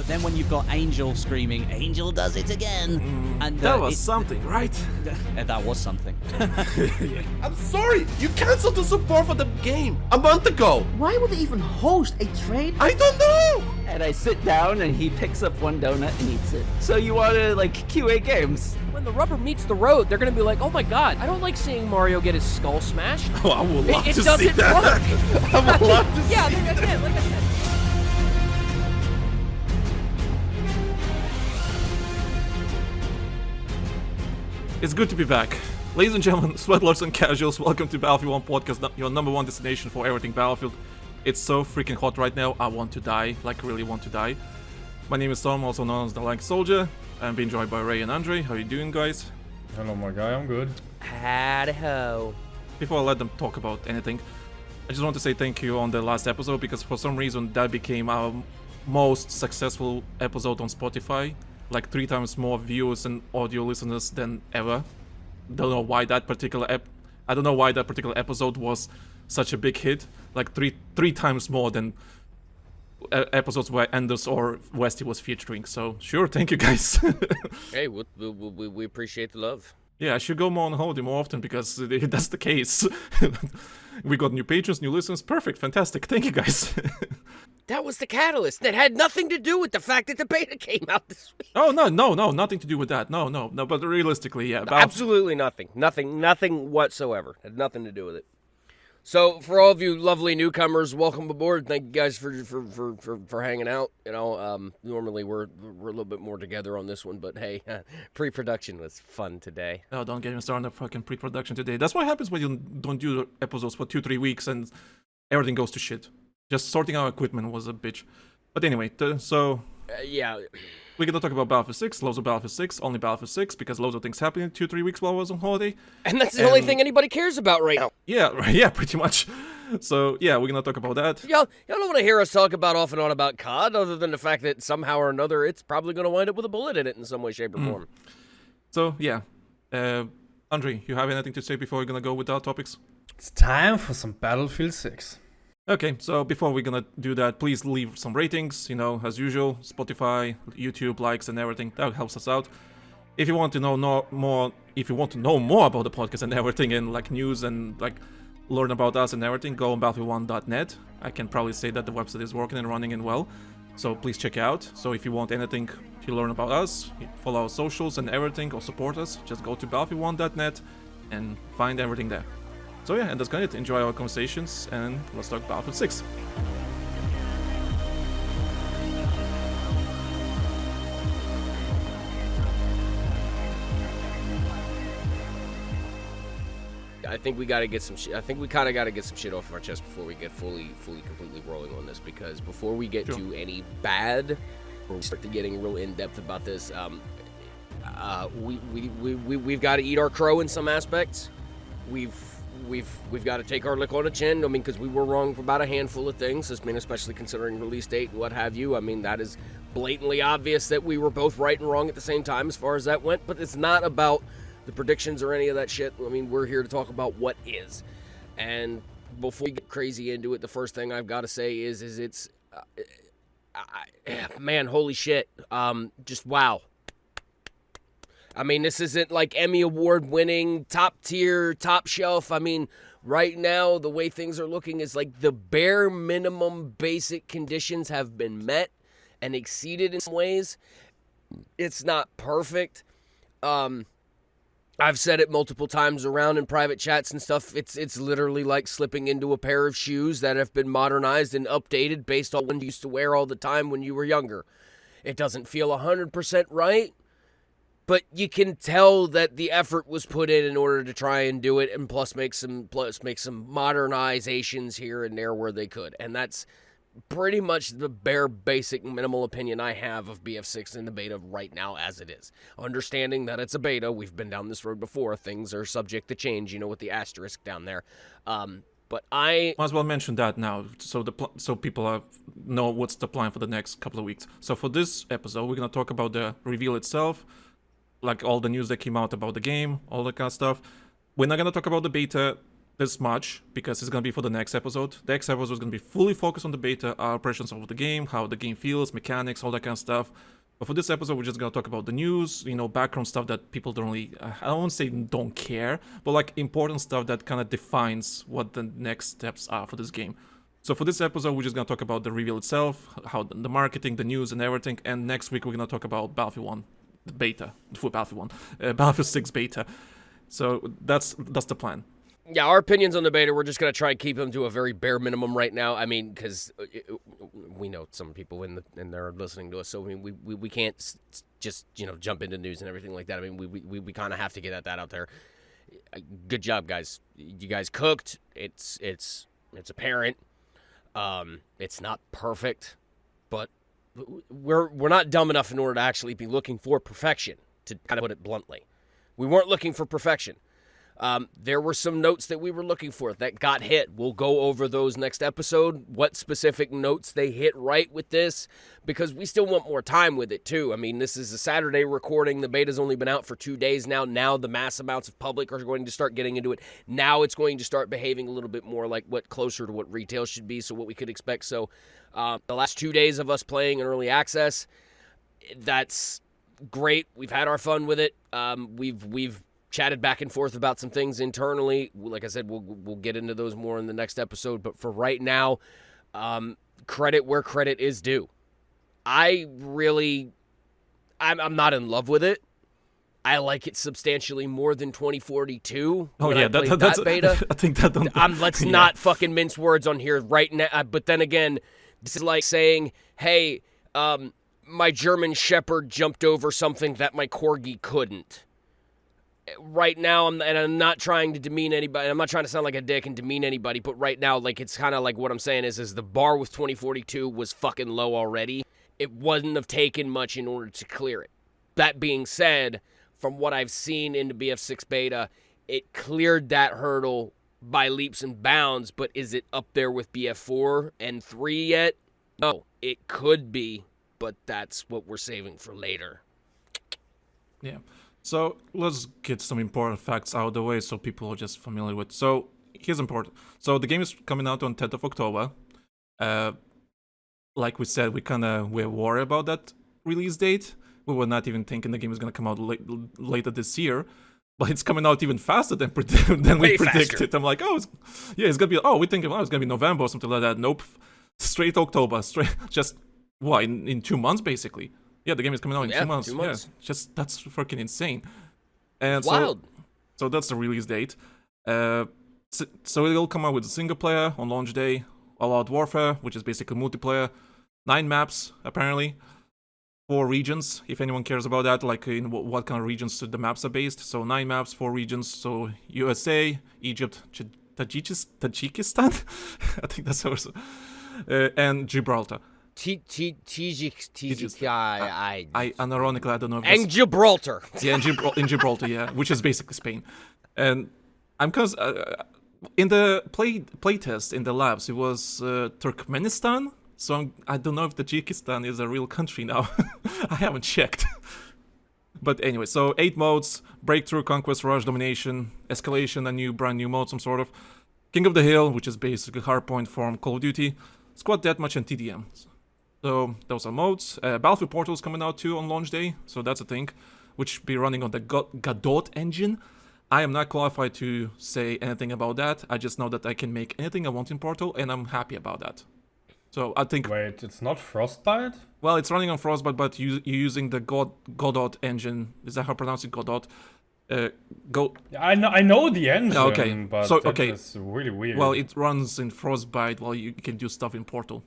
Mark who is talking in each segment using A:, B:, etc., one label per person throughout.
A: Then when you've got Angel screaming, Angel does it again. And
B: that was something, right?
A: That was something.
B: I'm sorry, you canceled the support for the game a month ago.
C: Why would they even host a trade?
B: I don't know.
D: And I sit down and he picks up one donut and eats it. So you want to like QA games?
E: When the rubber meets the road, they're gonna be like, oh my god, I don't like seeing Mario get his skull smashed.
B: Oh, I would love
E: It
B: to
E: doesn't
B: see that.
E: work.
B: I would love to see
E: Yeah,
B: that.
E: again, like I said.
B: It's good to be back. Ladies and gentlemen, sweatlords and casuals, welcome to BattlefieldOne Podcast, your number one destination for everything Battlefield. It's so freaking hot right now, I want to die, like really want to die. My name is Tom, also known as the Lanky Soldier. I'm being joined by Ray and Andre. How are you doing, guys?
F: Hello, my guy, I'm good.
E: Howdy ho.
B: Before I let them talk about anything, I just want to say thank you on the last episode, because for some reason that became our most successful episode on Spotify. Like 3 times more views and audio listeners than ever. Don't know why that particular I don't know why that particular episode was such a big hit. Like three times more than episodes where Anders or Westy was featuring. So sure, thank you guys.
E: Hey, we appreciate the love.
B: Yeah, I should go more on holiday more often, because that's the case. We got new patrons, new listeners. Perfect, fantastic. Thank you guys.
E: That was the catalyst. That had nothing to do with the fact that the beta came out this week.
B: Oh, no, nothing to do with that. No, but realistically, yeah.
E: Absolutely nothing. Nothing whatsoever. Had nothing to do with it. So, for all of you lovely newcomers, welcome aboard. Thank you guys for hanging out. You know, normally we're a little bit more together on this one, but hey, pre-production was fun today.
B: Oh, don't get me started on fucking pre-production today. That's what happens when you don't do episodes for 2-3 weeks and everything goes to shit. Just sorting out equipment was a bitch. But anyway,
E: yeah.
B: We're gonna talk about Battlefield 6, loads of Battlefield 6, only Battlefield 6, because loads of things happened in 2-3 weeks while I was on holiday.
E: And that's the only thing anybody cares about right now.
B: Yeah, pretty much. So, yeah, we're gonna talk about that.
E: Y'all don't want to hear us talk about off and on about COD, other than the fact that somehow or another it's probably going to wind up with a bullet in it in some way, shape, or form.
B: So, yeah. Andre, you have anything to say before we're gonna go with our topics?
F: It's time for some Battlefield 6.
B: Okay, so before we're gonna do that, please leave some ratings, as usual, Spotify, YouTube, likes and everything. That helps us out. If you want to know more about the podcast and everything, and like news and like learn about us and everything, go on BattlefieldOne.net. I can probably say that the website is working and running and well, so please check it out. So if you want anything to learn about us, follow our socials and everything, or support us, just go to BattlefieldOne.net and find everything there. So yeah, and that's gonna it. Enjoy our conversations, and let's talk Battlefield 6.
E: I think we got to get some shit. I think we kind of got to get some shit off our chest before we get fully, completely rolling on this. Because before we get to any bad, or we start to getting real in depth about this, we've got to eat our crow in some aspects. We've got to take our lick on the chin. I mean, because we were wrong for about a handful of things. I mean, especially considering release date and what have you. I mean, that is blatantly obvious that we were both right and wrong at the same time as far as that went. But it's not about the predictions or any of that shit. I mean, we're here to talk about what is. And before we get crazy into it, the first thing I've got to say is it's, man, holy shit. Just wow. I mean, this isn't like Emmy Award winning, top tier, top shelf. I mean, right now, the way things are looking is like the bare minimum basic conditions have been met and exceeded in some ways. It's not perfect. I've said it multiple times around in private chats and stuff. It's literally like slipping into a pair of shoes that have been modernized and updated based on what you used to wear all the time when you were younger. It doesn't feel 100% right. But you can tell that the effort was put in order to try and do it, and plus make some modernizations here and there where they could. And that's pretty much the bare basic minimal opinion I have of BF6 in the beta right now as it is. Understanding that it's a beta, we've been down this road before, things are subject to change, with the asterisk down there. But I
B: might as well mention that now, so people know what's the plan for the next couple of weeks. So for this episode, we're gonna talk about the reveal itself, like all the news that came out about the game, all that kind of stuff. We're not gonna talk about the beta this much because it's gonna be for the next episode. The next episode is gonna be fully focused on the beta, our impressions of the game, how the game feels, mechanics, all that kind of stuff. But for this episode, we're just gonna talk about the news, background stuff that people don't really, I don't want to say don't care, but like important stuff that kind of defines what the next steps are for this game. So for this episode, we're just gonna talk about the reveal itself, how the marketing, the news, and everything. And next week, we're gonna talk about Battlefield 1, the beta, for Battlefield 1, Battlefield 6 beta. So that's the plan.
E: Yeah, our opinions on the beta, we're just going to try and keep them to a very bare minimum right now. I mean, because we know some people in there listening to us, so I mean, we can't just, jump into news and everything like that. I mean, we kind of have to get that out there. Good job, guys. You guys cooked. It's apparent. It's not perfect, but we're not dumb enough in order to actually be looking for perfection, to kind of put it bluntly. We weren't looking for perfection. There were some notes that we were looking for that got hit. We'll go over those next episode, what specific notes they hit right with this, because we still want more time with it, too. I mean, this is a Saturday recording. The beta's only been out for 2 days now. Now the mass amounts of public are going to start getting into it. Now it's going to start behaving a little bit more like closer to what retail should be, so what we could expect. So the last 2 days of us playing in early access, that's great. We've had our fun with it. We've chatted back and forth about some things internally. Like I said, we'll get into those more in the next episode. But for right now, credit where credit is due. I'm not in love with it. I like it substantially more than 2042.
B: Oh yeah, that's
E: beta.
B: I think that.
E: Let's not fucking mince words on here right now. But then again, this is like saying, hey, my German Shepherd jumped over something that my Corgi couldn't. Right now, I'm not trying to demean anybody. I'm not trying to sound like a dick and demean anybody, but right now, like, it's kind of like what I'm saying is the bar with 2042 was fucking low already. It wouldn't have taken much in order to clear it. That being said, from what I've seen in the BF6 beta, it cleared that hurdle by leaps and bounds, but is it up there with BF4 and 3 yet? No, it could be, but that's what we're saving for later.
B: Yeah. So let's get some important facts out of the way so people are just familiar with. So here's important. So the game is coming out on 10th of October. Like we said, we're worried about that release date. We were not even thinking the game is going to come out later this year. But it's coming out even faster than we predicted. I'm like, it's going to be, we think it's going to be November or something like that. Nope. Straight October. In 2 months, basically. Yeah, the game is coming out in 2 months.
E: 2 months.
B: Yeah, that's freaking insane. And
E: wild.
B: So that's the release date. So it'll come out with a single player on launch day, All Out Warfare, which is basically multiplayer, 9 maps apparently, 4 regions. If anyone cares about that, like in what kind of regions the maps are based. So 9 maps, 4 regions. So USA, Egypt, Tajikistan, I think that's also, and Gibraltar.
E: Unironically,
B: I don't know if
E: and Gibraltar.
B: Yeah, in Gibraltar, yeah, which is basically Spain. And I'm in the playtest in the labs, it was Turkmenistan. So I don't know if Tajikistan is a real country now. I haven't checked. But anyway, so 8 modes: Breakthrough, Conquest, Rush, Domination, Escalation, brand new mode, some sort of. King of the Hill, which is basically hardpoint from Call of Duty, Squad Deathmatch, and TDM. So those are modes. Battlefield Portal is coming out too on launch day, so that's a thing, which be running on the Godot engine. I am not qualified to say anything about that. I just know that I can make anything I want in Portal, and I'm happy about that. So I think.
F: Wait, it's not Frostbite?
B: Well, it's running on Frostbite, but you're using the Godot engine. Is that how I pronounce it? Godot.
F: I know the engine.
B: Okay,
F: but
B: so
F: it's really weird.
B: Well, it runs in Frostbite while you can do stuff in Portal.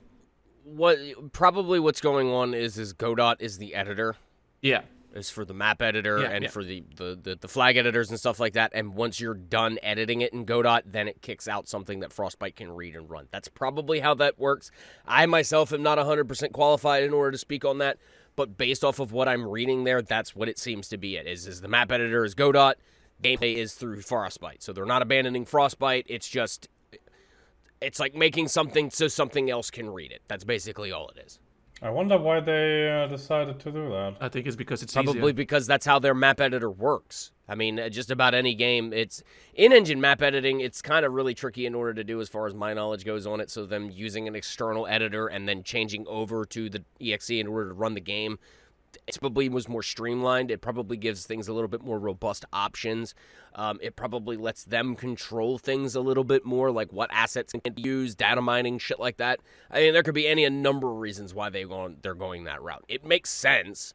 E: What's going on is Godot is the editor.
B: Yeah.
E: Is for the map editor for the flag editors and stuff like that. And once you're done editing it in Godot, then it kicks out something that Frostbite can read and run. That's probably how that works. I myself am not 100% qualified in order to speak on that, but based off of what I'm reading there, that's what it seems to be. Is the map editor is Godot, gameplay is through Frostbite. So they're not abandoning Frostbite. It's like making something so something else can read it. That's basically all it is.
F: I wonder why they decided to do that.
B: I think it's because it's
E: probably
B: easier.
E: Because that's how their map editor works. I mean, just about any game. It's in-engine map editing. It's kind of really tricky in order to do as far as my knowledge goes on it. So them using an external editor and then changing over to the EXE in order to run the game, it probably was more streamlined. It probably gives things a little bit more robust options. It probably lets them control things a little bit more, like what assets can be used, data mining, shit like that. I mean, there could be a number of reasons why they're going that route. It makes sense.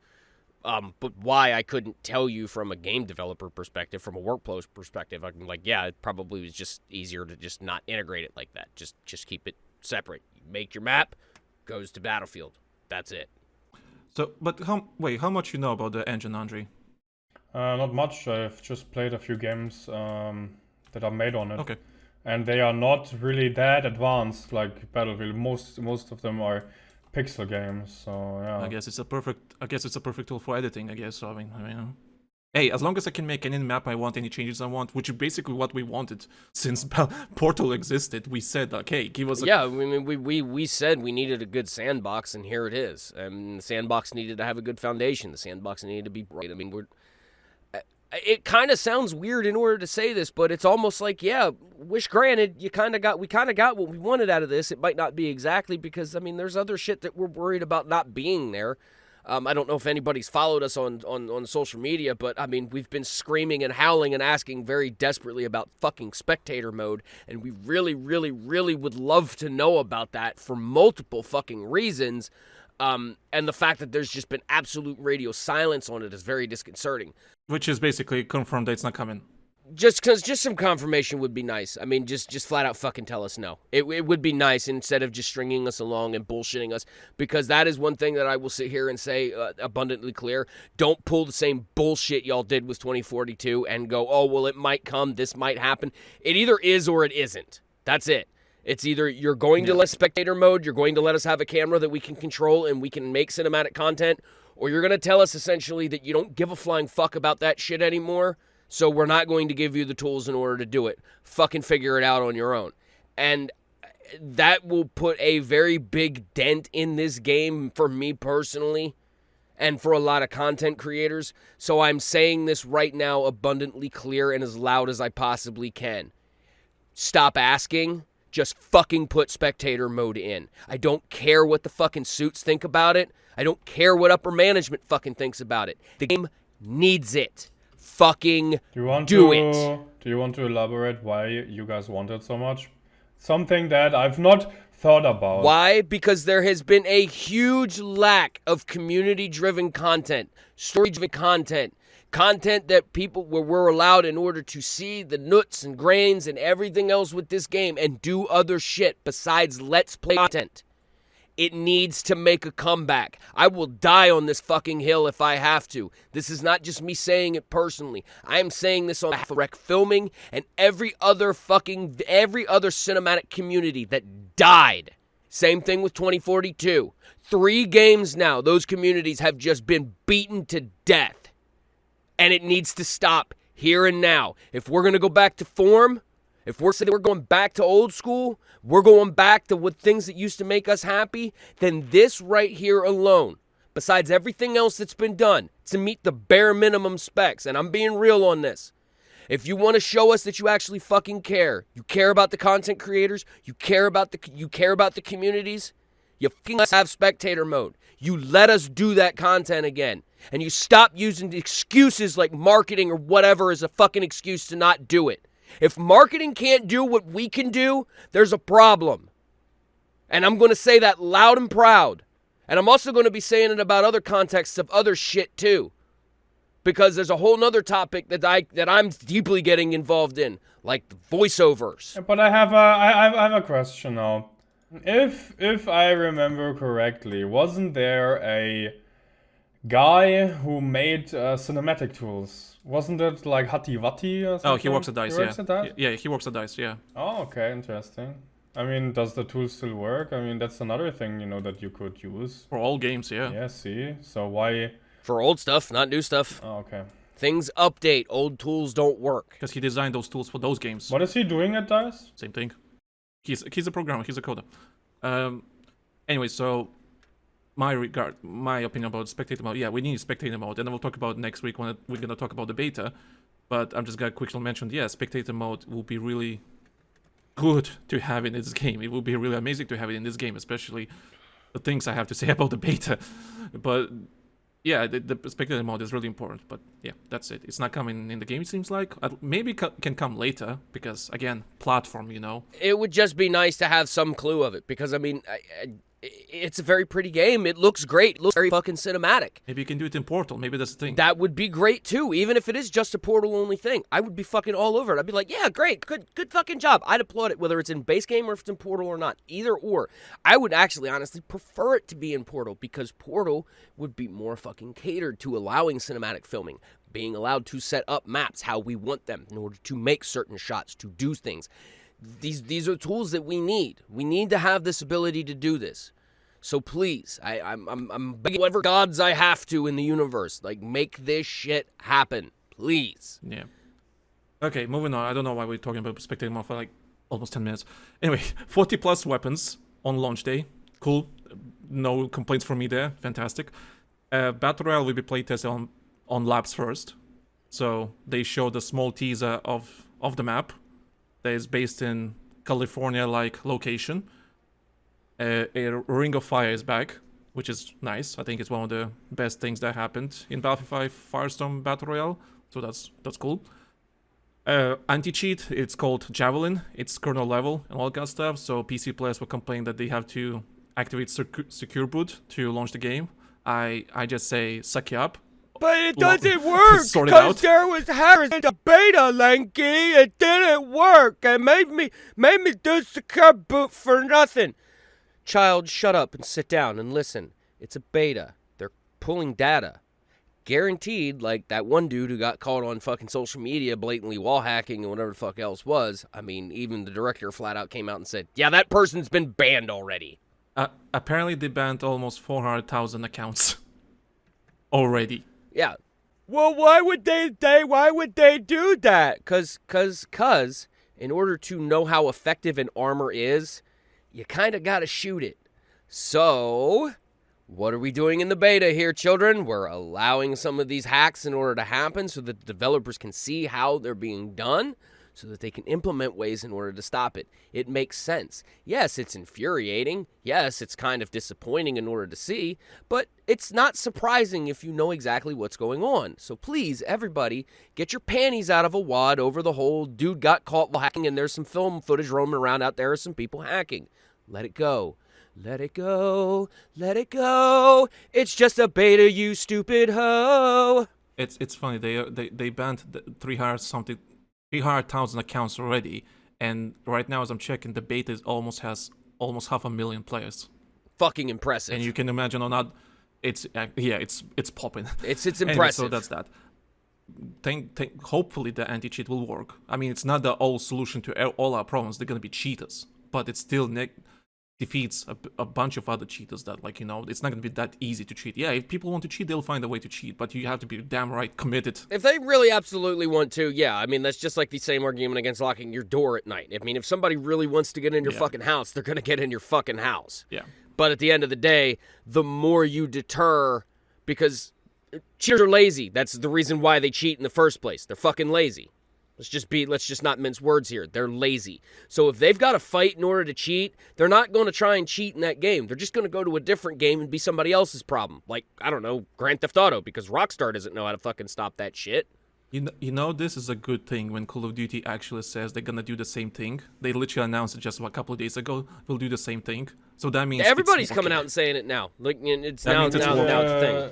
E: But why, I couldn't tell you from a game developer perspective, from a workflow perspective. I'm like, yeah, it probably was just easier to just not integrate it like that. Just keep it separate. You make your map, goes to Battlefield. That's it.
B: So, but how much you know about the engine, Andre?
F: Not much. I've just played a few games that are made on it.
B: Okay.
F: And they are not really that advanced like Battlefield. Most of them are pixel games, so yeah.
B: I guess it's a perfect tool for editing, I guess. So I mean, hey, as long as I can make any map I want, any changes I want, which is basically what we wanted since Portal existed. We said, okay, give us.
E: Yeah, I mean, we said we needed a good sandbox, and here it is. And the sandbox needed to have a good foundation. The sandbox needed to be bright. I mean, it kind of sounds weird in order to say this, but it's almost like, yeah, wish granted, we kind of got what we wanted out of this. It might not be exactly, because I mean, there's other shit that we're worried about not being there. I don't know if anybody's followed us on social media, but I mean, we've been screaming and howling and asking very desperately about fucking spectator mode, and we really, really, really would love to know about that for multiple fucking reasons. And the fact that there's just been absolute radio silence on it is very disconcerting.
B: Which is basically confirmed that it's not coming.
E: Just some confirmation would be nice. I mean, just flat out fucking tell us no. It would be nice, instead of just stringing us along and bullshitting us, because that is one thing that I will sit here and say abundantly clear. Don't pull the same bullshit y'all did with 2042 and go, oh, well, it might come, this might happen. It either is or it isn't. That's it. It's either you're going to let spectator mode, you're going to let us have a camera that we can control and we can make cinematic content, or you're going to tell us essentially that you don't give a flying fuck about that shit anymore, so we're not going to give you the tools in order to do it. Fucking figure it out on your own. And that will put a very big dent in this game for me personally and for a lot of content creators. So I'm saying this right now abundantly clear and as loud as I possibly can. Stop asking. Just fucking put spectator mode in. I don't care what the fucking suits think about it. I don't care what upper management fucking thinks about it. The game needs it. Fucking do it.
F: Do you want to elaborate why you guys want it so much? Something that I've not thought about.
E: Why? Because there has been a huge lack of community-driven content, story-driven content that people were allowed in order to see the nuts and grains and everything else with this game and do other shit besides let's play content. It needs to make a comeback. I will die on this fucking hill if I have to. This is not just me saying it personally. I am saying this on behalf of Rec Filming and every other cinematic community that died. Same thing with 2042. 3 games now, those communities have just been beaten to death. And it needs to stop here and now. If we're going to go back to form, if we're saying we're going back to old school, we're going back to what things that used to make us happy, then this right here alone, besides everything else that's been done to meet the bare minimum specs, and I'm being real on this, if you want to show us that you actually fucking care, you care about the content creators, you care about the communities, you fucking have spectator mode. You let us do that content again. And you stop using excuses like marketing or whatever as a fucking excuse to not do it. If marketing can't do what we can do, there's a problem. And I'm going to say that loud and proud. And I'm also going to be saying it about other contexts of other shit too. Because there's a whole nother topic that I'm deeply getting involved in, like the voiceovers.
F: But I have a question now. If I remember correctly, wasn't there a guy who made cinematic tools? Wasn't it like Hati Vati or something?
B: Oh, he works at DICE,
F: yeah.
B: He works at DICE, yeah.
F: Oh, okay, interesting. I mean, does the tool still work? I mean, that's another thing, that you could use.
B: For all games, yeah.
F: Yeah, see? So why...
E: For old stuff, not new stuff.
F: Oh, okay.
E: Things update, old tools don't work.
B: Because he designed those tools for those games.
F: What is he doing at DICE?
B: Same thing. He's a programmer, he's a coder. Anyway, so... My opinion about spectator mode, yeah, we need spectator mode, and then we'll talk about next week when we're gonna talk about the beta. But I'm just gonna quickly mention, yeah, spectator mode will be really good to have in this game. It will be really amazing to have it in this game, especially the things I have to say about the beta. But yeah, the spectator mode is really important. But yeah, that's it. It's not coming in the game, it seems like. Maybe can come later, because again, platform, you know.
E: It would just be nice to have some clue of it, because I mean, it's a very pretty game. It looks great. It looks very fucking cinematic.
B: Maybe you can do it in Portal. Maybe that's the thing.
E: That would be great too, even if it is just a Portal-only thing. I would be fucking all over it. I'd be like, yeah, great, good fucking job. I'd applaud it, whether it's in base game or if it's in Portal or not. Either or. I would actually, honestly, prefer it to be in Portal, because Portal would be more fucking catered to allowing cinematic filming, being allowed to set up maps how we want them in order to make certain shots, to do things. These are tools that we need. We need to have this ability to do this. So please, I'm begging whatever gods I have to in the universe, like, make this shit happen, please.
B: Yeah. Okay, moving on. I don't know why we're talking about spectator mode for like almost 10 minutes. Anyway, 40 plus weapons on launch day. Cool. No complaints from me there. Fantastic. Battle Royale will be playtested on labs first. So they showed a small teaser of the map that is based in California-like location. A Ring of Fire is back, which is nice. I think it's one of the best things that happened in Battlefield 5 Firestorm Battle Royale, so that's cool. Anti-cheat, it's called Javelin. It's kernel level and all that stuff, so PC players will complain that they have to activate secure boot to launch the game. I just say, suck you up.
E: But it doesn't work,
B: Sort it out.
E: because there was Harris in the beta, Lanky. It didn't work. It made me do secure boot for nothing. Child, shut up and sit down and listen. It's a beta. They're pulling data. Guaranteed, like that one dude who got caught on fucking social media blatantly wall hacking and whatever the fuck else was. I mean, even the director flat out came out and said, yeah, that person's been banned already.
B: Apparently they banned almost 400,000 accounts already.
E: Yeah. Well, why would they do that? Cause in order to know how effective an armor is, you kind of got to shoot it. So, what are we doing in the beta here, children? We're allowing some of these hacks in order to happen so that the developers can see how they're being done, so that they can implement ways in order to stop it. It makes sense. Yes, it's infuriating. Yes, it's kind of disappointing in order to see, but it's not surprising if you know exactly what's going on. So please, everybody, get your panties out of a wad over the whole dude got caught while hacking and there's some film footage roaming around out there of some people hacking. Let it go. Let it go. Let it go. It's just a beta, you stupid hoe.
B: It's funny. They banned 300,000 accounts already, and right now as I'm checking, the beta has almost 500,000 players.
E: Fucking impressive.
B: And you can imagine on that, it's popping.
E: It's
B: Anyway,
E: impressive.
B: so that's that. Hopefully the anti-cheat will work. I mean, it's not the all solution to all our problems. They're gonna be cheaters, but it still defeats a bunch of other cheaters that, like, you know, it's not going to be that easy to cheat. Yeah, if people want to cheat, they'll find a way to cheat, but you have to be damn right committed.
E: If they really absolutely want to, yeah. I mean, that's just like the same argument against locking your door at night. I mean, if somebody really wants to get in your fucking house, they're going to get in your fucking house.
B: Yeah.
E: But at the end of the day, the more you deter, because cheaters are lazy. That's the reason why they cheat in the first place. They're fucking lazy. Let's just not mince words here. They're lazy. So if they've got to fight in order to cheat, they're not going to try and cheat in that game. They're just going to go to a different game and be somebody else's problem. Like, I don't know, Grand Theft Auto, because Rockstar doesn't know how to fucking stop that shit.
B: You know, this is a good thing when Call of Duty actually says they're gonna do the same thing. They literally announced it just a couple of days ago. We'll do the same thing. So that means
E: everybody's coming out and saying it now. Like, it's now it's a thing.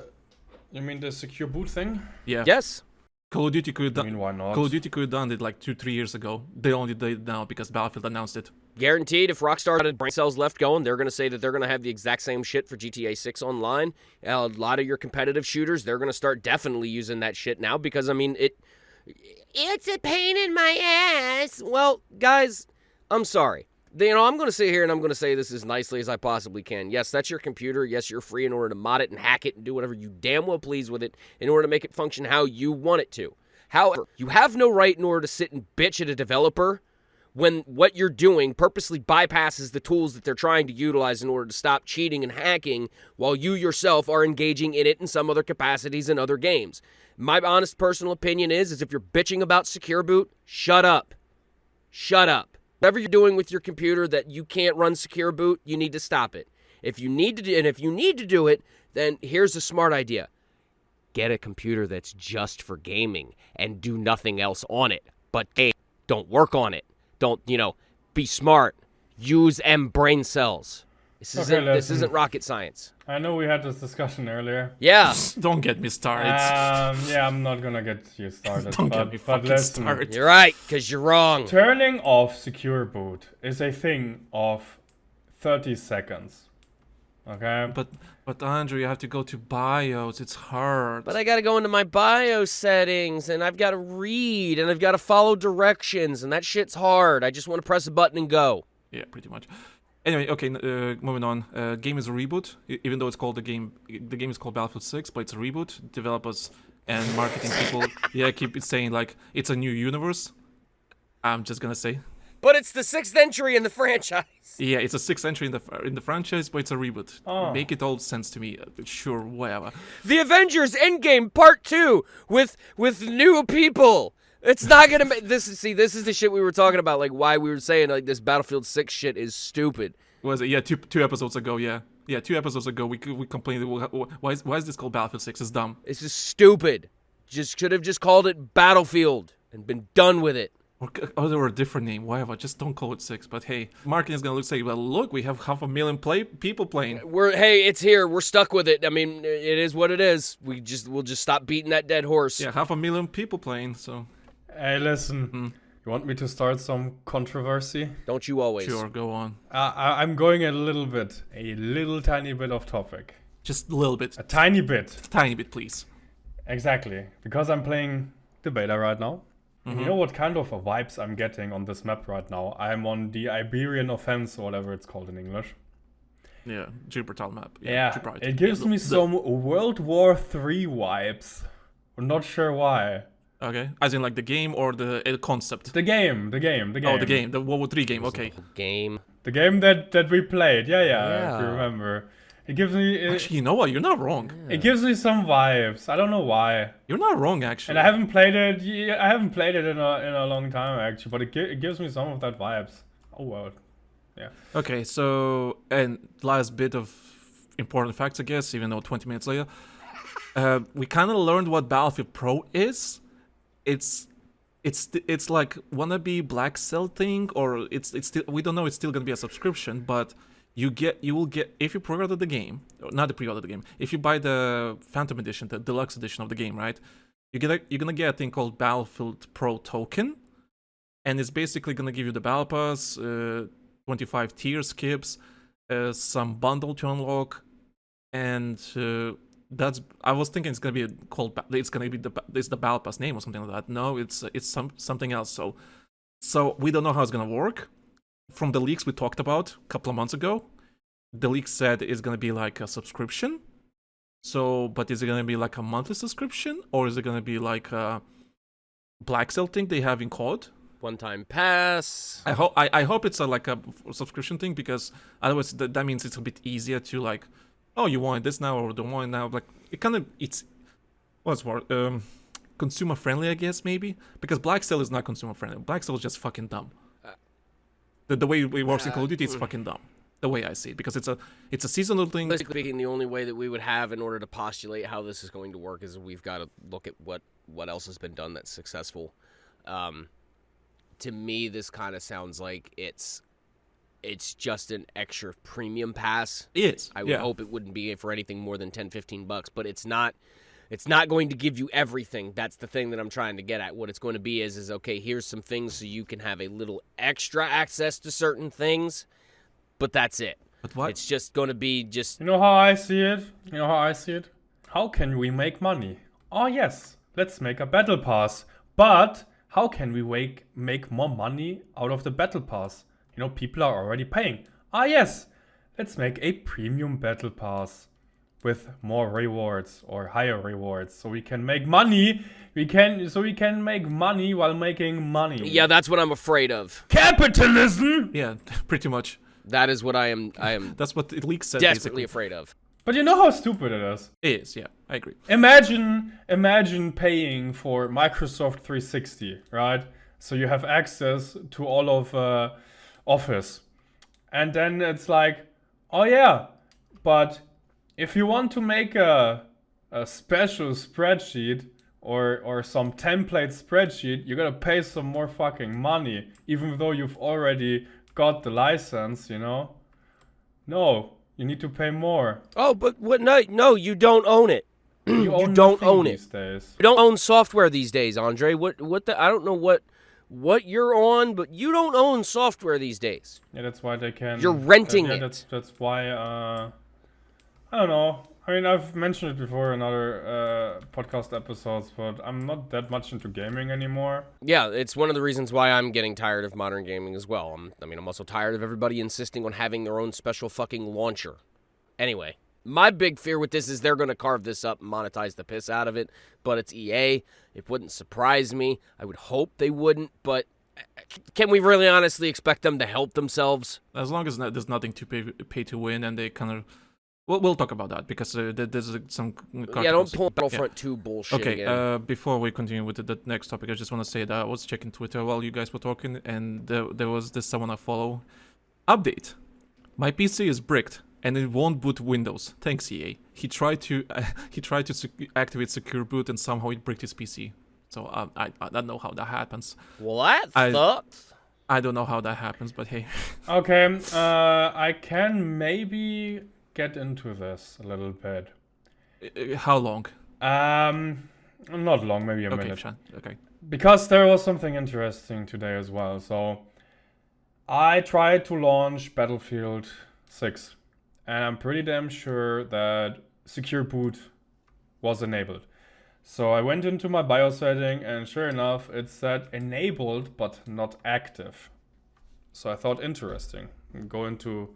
F: You mean the secure boot thing?
B: Yeah.
E: Yes.
B: Call of Duty could have done.
F: I mean, why not?
B: Call of Duty could have done it like 2-3 years ago. They only did it now because Battlefield announced it.
E: Guaranteed, if Rockstar had brain cells left going, they're going to say that they're going to have the exact same shit for GTA 6 online. A lot of your competitive shooters, they're going to start definitely using that shit now because, I mean, it's a pain in my ass. Well, guys, I'm sorry. You know, I'm going to sit here and I'm going to say this as nicely as I possibly can. Yes, that's your computer. Yes, you're free in order to mod it and hack it and do whatever you damn well please with it in order to make it function how you want it to. However, you have no right in order to sit and bitch at a developer when what you're doing purposely bypasses the tools that they're trying to utilize in order to stop cheating and hacking while you yourself are engaging in it in some other capacities in other games. My honest personal opinion is if you're bitching about Secure Boot, shut up. Shut up. Whatever you're doing with your computer that you can't run Secure Boot, you need to stop it. If you need to do it, then here's a smart idea. Get a computer that's just for gaming and do nothing else on it. But game, don't work on it. Don't, be smart. Use brain cells. This isn't rocket science.
F: I know we had this discussion earlier.
E: Yeah.
B: Don't get me started.
F: Yeah, I'm not gonna get you started.
B: Don't get me fucking started.
E: You're right, because you're wrong.
F: Turning off Secure Boot is a thing of 30 seconds. Okay?
B: But Andrew, you have to go to BIOS. It's hard.
E: But I got to go into my BIOS settings, and I've got to read, and I've got to follow directions, and that shit's hard. I just want to press a button and go.
B: Yeah, pretty much. Anyway, okay, moving on. Game is a reboot, even though it's called the game is called Battlefield 6, but it's a reboot. Developers and marketing people, keep saying like it's a new universe. I'm just gonna say.
E: But it's the 6th entry in the franchise.
B: Yeah, it's a 6th entry in the franchise, but it's a reboot.
F: Oh.
B: Make it all sense to me. Sure, whatever.
E: The Avengers Endgame Part 2 with new people. It's not gonna make this. See, this is the shit we were talking about. Like why we were saying like this Battlefield 6 shit is stupid.
B: Was it? Yeah, two episodes ago. Yeah, 2 episodes ago we complained. Why is this called Battlefield 6? It's dumb.
E: It's just stupid. Should have just called it Battlefield and been done with it.
B: Or a different name, whatever. Just don't call it 6. But hey, marketing is gonna say, well, look, we have 500,000 people playing.
E: It's here. We're stuck with it. I mean, it is what it is. We'll just stop beating that dead horse.
B: Yeah, 500,000 people playing. So.
F: Hey, listen. You want me to start some controversy?
E: Don't you always?
B: Sure, go on.
F: I'm going a little tiny bit off topic.
B: Just a little bit.
F: A tiny bit.
B: Tiny bit, please.
F: Exactly. Because I'm playing the beta right now. And you know what kind of vibes I'm getting on this map right now? I'm on the Iberian Offense, or whatever it's called in English.
B: Yeah, Gibraltar map.
F: Yeah, it gives me some World War III vibes. I'm not sure why.
B: Okay, as in like the game or the concept?
F: The game.
B: Oh, the game, the World War III game, okay.
F: The game that we played, yeah, if you remember. It gives me...
B: Actually, you know what, you're not wrong.
F: It gives me some vibes, I don't know why.
B: You're not wrong, actually.
F: And I haven't played it in a long time, actually, but it gives me some of that vibes. Oh, well, yeah.
B: Okay, so, and last bit of important facts, I guess, even though 20 minutes later. We kind of learned what Battlefield Pro is. It's like wannabe Black Cell thing, or it's still, we don't know. It's still gonna be a subscription, but you will get if you pre-order the game, or not the pre-order the game. If you buy the Phantom Edition, the deluxe edition of the game, right? You're gonna get a thing called Battlefield Pro token, and it's basically gonna give you the Battle Pass, 25 tier skips, some bundle to unlock, and I was thinking it's gonna be the Battle Pass name or something like that. No, it's something else. So we don't know how it's gonna work. From the leaks we talked about a couple of months ago, the leak said it's gonna be like a subscription. So, but is it gonna be like a monthly subscription, or is it gonna be like a Black Cell thing they have in COD?
E: One-time pass.
B: I hope it's like a subscription thing, because otherwise that means it's a bit easier to like, oh, you want this now or don't want it now. Like it's what's more consumer friendly, I guess, maybe, because Black Cell is not consumer friendly. Black Cell is just fucking dumb. The way it works in Call of Duty is fucking dumb. The way I see it, because it's a seasonal thing.
E: Basically speaking, the only way that we would have in order to postulate how this is going to work is we've got to look at what else has been done that's successful. To me, this kind of sounds like it's just an extra premium pass.
B: It is.
E: I would hope it wouldn't be for anything more than $10-15, but it's not going to give you everything. That's the thing that I'm trying to get at. What it's going to be is okay, here's some things so you can have a little extra access to certain things, but that's it.
B: But what?
E: It's just going to be just...
F: You know how I see it? How can we make money? Oh yes, let's make a battle pass. But how can we make more money out of the battle pass? You know, people are already paying. Ah yes, let's make a premium battle pass with more rewards or higher rewards, so we can make money. We can make money while making money.
E: Yeah, that's what I'm afraid of.
F: Capitalism.
B: Yeah, pretty much.
E: That is what I am
B: That's what the leak said.
E: desperately
B: basically.
E: afraid of.
F: But you know how stupid it is.
B: It is, yeah, I agree.
F: Imagine paying for Microsoft 360, right? So you have access to all of Office. And then it's like, oh yeah, but if you want to make a special spreadsheet or some template spreadsheet, you gotta pay some more fucking money, even though you've already got the license, you know? No, you need to pay more.
E: Oh, but what? No, you don't own it.
F: You
E: don't own it
F: these days.
E: You don't own software these days, Andre. What the? I don't know what you're on, but you don't own software these days.
F: Yeah, that's why they can.
E: You're renting
F: it. That's why. I don't know. I mean, I've mentioned it before in other podcast episodes, but I'm not that much into gaming anymore.
E: Yeah, it's one of the reasons why I'm getting tired of modern gaming as well. I'm also tired of everybody insisting on having their own special fucking launcher. Anyway, my big fear with this is they're going to carve this up and monetize the piss out of it, but it's EA. It wouldn't surprise me. I would hope they wouldn't, but can we really honestly expect them to help themselves?
B: As long as there's nothing to pay to win, and they kind of... We'll talk about that, because there's some...
E: Yeah, don't pull Battlefront 2 bullshit
B: again. Before we continue with the next topic, I just want to say that I was checking Twitter while you guys were talking, and there was this someone I follow. Update. My PC is bricked, and it won't boot Windows. Thanks, EA. He tried to activate secure boot, and somehow it bricked his PC. So I don't know how that happens.
E: Well, that sucks.
B: I don't know how that happens, but hey.
F: Okay, I can maybe get into this a little bit.
B: How long?
F: Not long, maybe a minute.
B: Sean. Okay.
F: Because there was something interesting today as well. So I tried to launch Battlefield 6, and I'm pretty damn sure that secure boot was enabled. So I went into my BIOS setting, and sure enough, it said enabled but not active. So I thought, interesting. Go into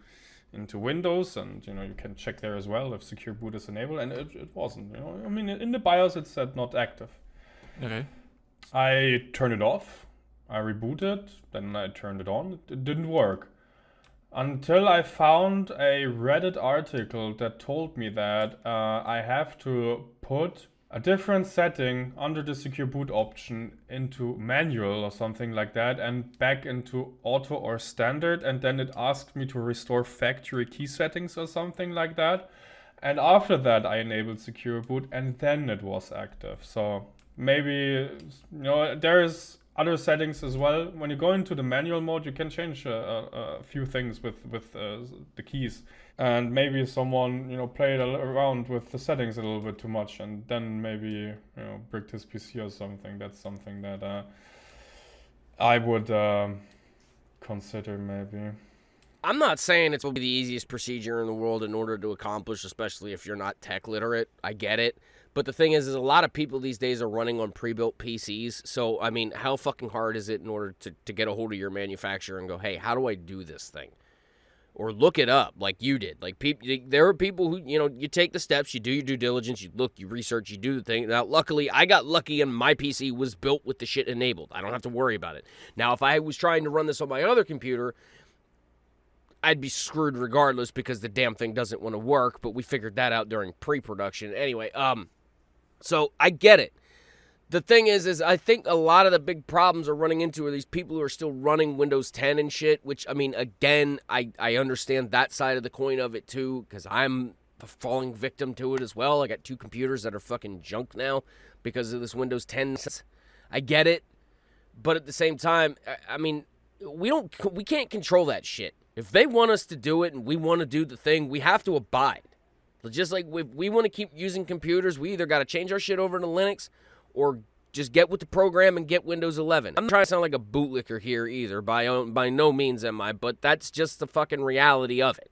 F: Windows, and you can check there as well if secure boot is enabled, and it wasn't. I mean, in the BIOS it said not active.
B: Okay.
F: I turned it off. I rebooted. Then I turned it on. It didn't work until I found a Reddit article that told me that I have to put a different setting under the secure boot option into manual or something like that, and back into auto or standard, and then it asked me to restore factory key settings or something like that. And after that I enabled secure boot, and then it was active. So maybe there's other settings as well. When you go into the manual mode, you can change a few things with the keys. And maybe someone, played around with the settings a little bit too much, and then maybe, bricked his PC or something. That's something that I would consider maybe.
E: I'm not saying it will be the easiest procedure in the world in order to accomplish, especially if you're not tech literate. I get it. But the thing is a lot of people these days are running on pre-built PCs. So, I mean, how fucking hard is it in order to get a hold of your manufacturer and go, hey, how do I do this thing? Or look it up like you did. Like there are people who, you take the steps, you do your due diligence, you look, you research, you do the thing. Now, luckily, I got lucky and my PC was built with the shit enabled. I don't have to worry about it. Now, if I was trying to run this on my other computer, I'd be screwed regardless because the damn thing doesn't want to work, but we figured that out during pre-production. Anyway, so I get it. The thing is I think a lot of the big problems are running into are these people who are still running Windows 10 and shit, which, I mean, again, I understand that side of the coin of it too, because I'm falling victim to it as well. I got 2 computers that are fucking junk now because of this Windows 10. I get it, but at the same time, I mean, we can't control that shit. If they want us to do it and we want to do the thing, we have to abide. Just like if we want to keep using computers, we either got to change our shit over to Linux or just get with the program and get Windows 11. I'm not trying to sound like a bootlicker here either. By no means am I, but that's just the fucking reality of it.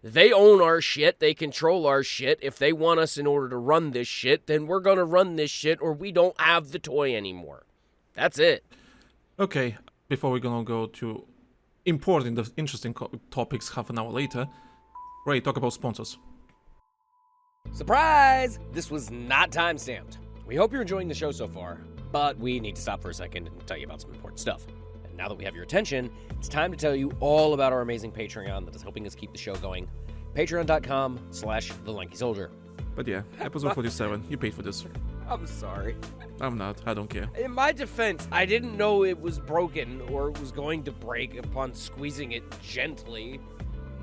E: They own our shit. They control our shit. If they want us in order to run this shit, then we're going to run this shit or we don't have the toy anymore. That's it.
B: Okay, before we're going to go to important, interesting topics half an hour later, Ray, talk about sponsors.
E: Surprise! This was not time-stamped. We hope you're enjoying the show so far, but we need to stop for a second and tell you about some important stuff. And now that we have your attention, it's time to tell you all about our amazing Patreon that is helping us keep the show going Patreon.com/TheLankySoldier.
B: But yeah, episode 47. You paid for this.
E: I'm sorry.
B: I'm not. I don't care.
E: In my defense, I didn't know it was broken or it was going to break upon squeezing it gently.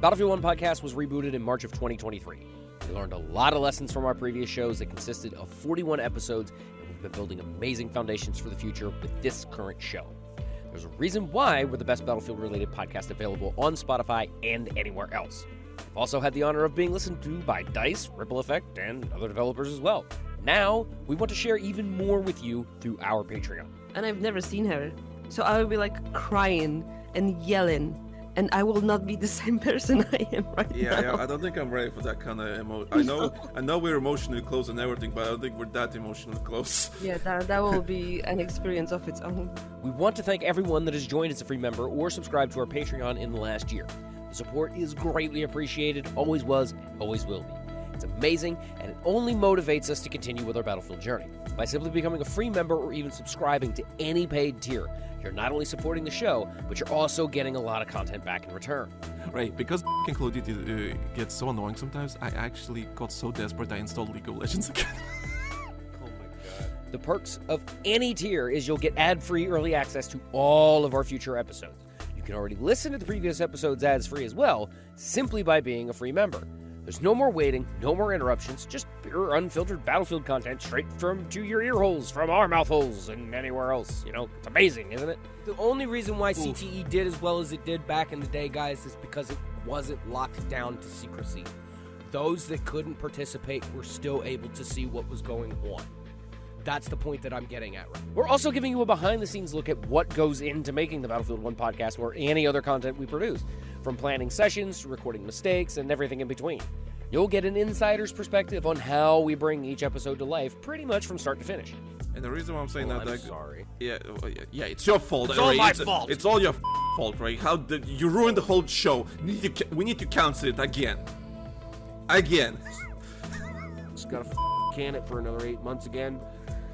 E: Battlefield 1 podcast was rebooted in March of 2023. We learned a lot of lessons from our previous shows that consisted of 41 episodes, and we've been building amazing foundations for the future with this current show. There's a reason why we're the best Battlefield-related podcast available on Spotify and anywhere else. We've also had the honor of being listened to by DICE, Ripple Effect, and other developers as well. Now, we want to share even more with you through our Patreon.
G: And I've never seen her. So I will be like crying and yelling, and I will not be the same person I am right now.
B: Yeah, I don't think I'm ready for that kind of emotion. I know we're emotionally close and everything, but I don't think we're that emotionally close.
G: Yeah, that will be an experience of its own.
E: We want to thank everyone that has joined as a free member or subscribed to our Patreon in the last year. The support is greatly appreciated, always was, and always will be. It's amazing, and it only motivates us to continue with our Battlefield journey. By simply becoming a free member or even subscribing to any paid tier, you're not only supporting the show, but you're also getting a lot of content back in return.
B: Right, because included gets so annoying sometimes, I actually got so desperate I installed League of Legends again.
E: Oh my god. The perks of any tier is you'll get ad-free early access to all of our future episodes. You can already listen to the previous episodes ads-free as well, simply by being a free member. There's no more waiting, no more interruptions, just pure unfiltered Battlefield content straight to your ear holes, from our mouth holes, and anywhere else. You know, it's amazing, isn't it?
H: The only reason why CTE did as well as it did back in the day, guys, is because it wasn't locked down to secrecy. Those that couldn't participate were still able to see what was going on. That's the point that I'm getting at right now.
E: We're also giving you a behind-the-scenes look at what goes into making the Battlefield 1 podcast or any other content we produce, from planning sessions to recording mistakes and everything in between. You'll get an insider's perspective on how we bring each episode to life pretty much from start to finish.
B: And the reason why I'm saying
E: I'm
B: that,
E: sorry.
B: Yeah, it's your fault.
E: It's all my fault.
B: It's all your fault, Ray. How did you ruined the whole show? We need to cancel it again.
E: Just gotta can it for another 8 months again.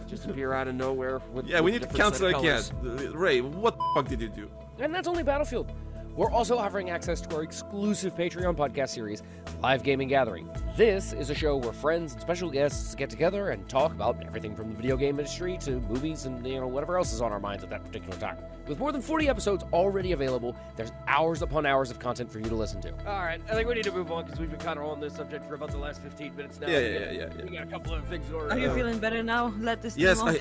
E: Just appear out of nowhere with
B: we need to cancel it again.
E: Colors.
B: Ray, what the fuck did you do?
E: And that's only Battlefield. We're also offering access to our exclusive Patreon podcast series, Live Gaming Gathering. This is a show where friends and special guests get together and talk about everything from the video game industry to movies and whatever else is on our minds at that particular time. With more than 40 episodes already available, there's hours upon hours of content for you to listen to.
H: All right, I think we need to move on because we've been kind of on this subject for about the last 15 minutes now.
B: Yeah.
H: We got a couple of things in order.
G: Are you feeling better now? Let this
B: Yes,
G: team off.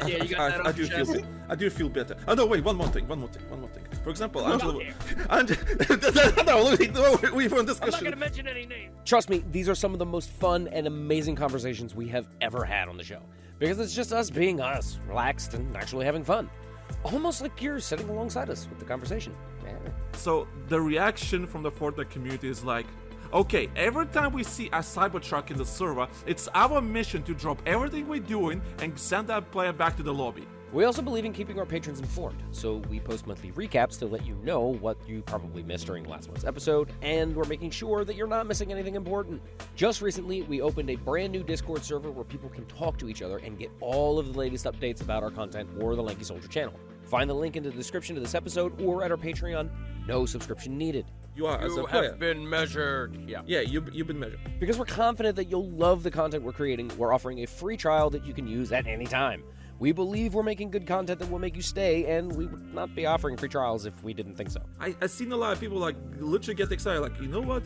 B: I do feel better. Oh no, wait, one more thing. For example, Angela. We were in discussion.
H: I'm not going to mention any names.
E: Trust me, these are some of the most fun and amazing conversations we have ever had on the show. Because it's just us being us, relaxed and actually having fun. Almost like you're sitting alongside us with the conversation. Yeah.
B: So the reaction from the Fortnite community is like, okay, every time we see a Cybertruck in the server, it's our mission to drop everything we're doing and send that player back to the lobby.
E: We also believe in keeping our patrons informed, so we post monthly recaps to let you know what you probably missed during last month's episode, and we're making sure that you're not missing anything important. Just recently, we opened a brand new Discord server where people can talk to each other and get all of the latest updates about our content or the Lanky Soldier channel. Find the link in the description of this episode or at our Patreon. No subscription needed.
B: You are as a
H: You
B: player.
H: have been measured. Yeah.
B: Yeah, you've been measured.
E: Because we're confident that you'll love the content we're creating, we're offering a free trial that you can use at any time. We believe we're making good content that will make you stay, and we would not be offering free trials if we didn't think so.
B: I've seen a lot of people like literally get excited, like, you know what?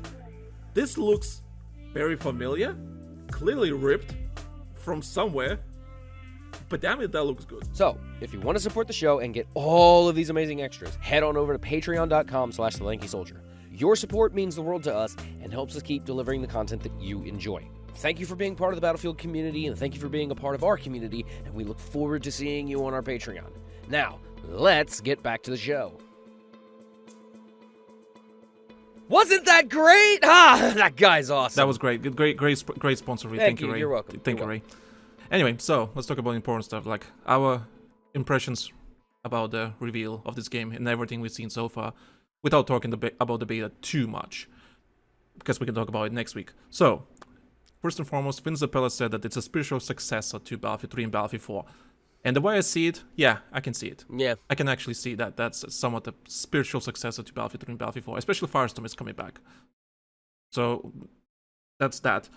B: This looks very familiar, clearly ripped from somewhere, but damn it, that looks good.
E: So, if you want to support the show and get all of these amazing extras, head on over to patreon.com/TheLankySoldier. Your support means the world to us and helps us keep delivering the content that you enjoy. Thank you for being part of the Battlefield community, and thank you for being a part of our community, and we look forward to seeing you on our Patreon. Now, let's get back to the show. Wasn't that great? That guy's awesome.
B: That was great. Great sponsor. Ray.
E: Thank
B: you,
E: you.
B: Ray.
E: You're welcome.
B: Thank you, Ray. Anyway, so let's talk about important stuff, like our impressions about the reveal of this game and everything we've seen so far, without talking about the beta too much, because we can talk about it next week. So, first and foremost, Vince Zappella said that it's a spiritual successor to Battlefield 3 and Battlefield 4. And the way I see it, yeah, I can see it.
E: Yeah.
B: I can actually see that that's somewhat a spiritual successor to Battlefield 3 and Battlefield 4, especially Firestorm is coming back. So, that's that.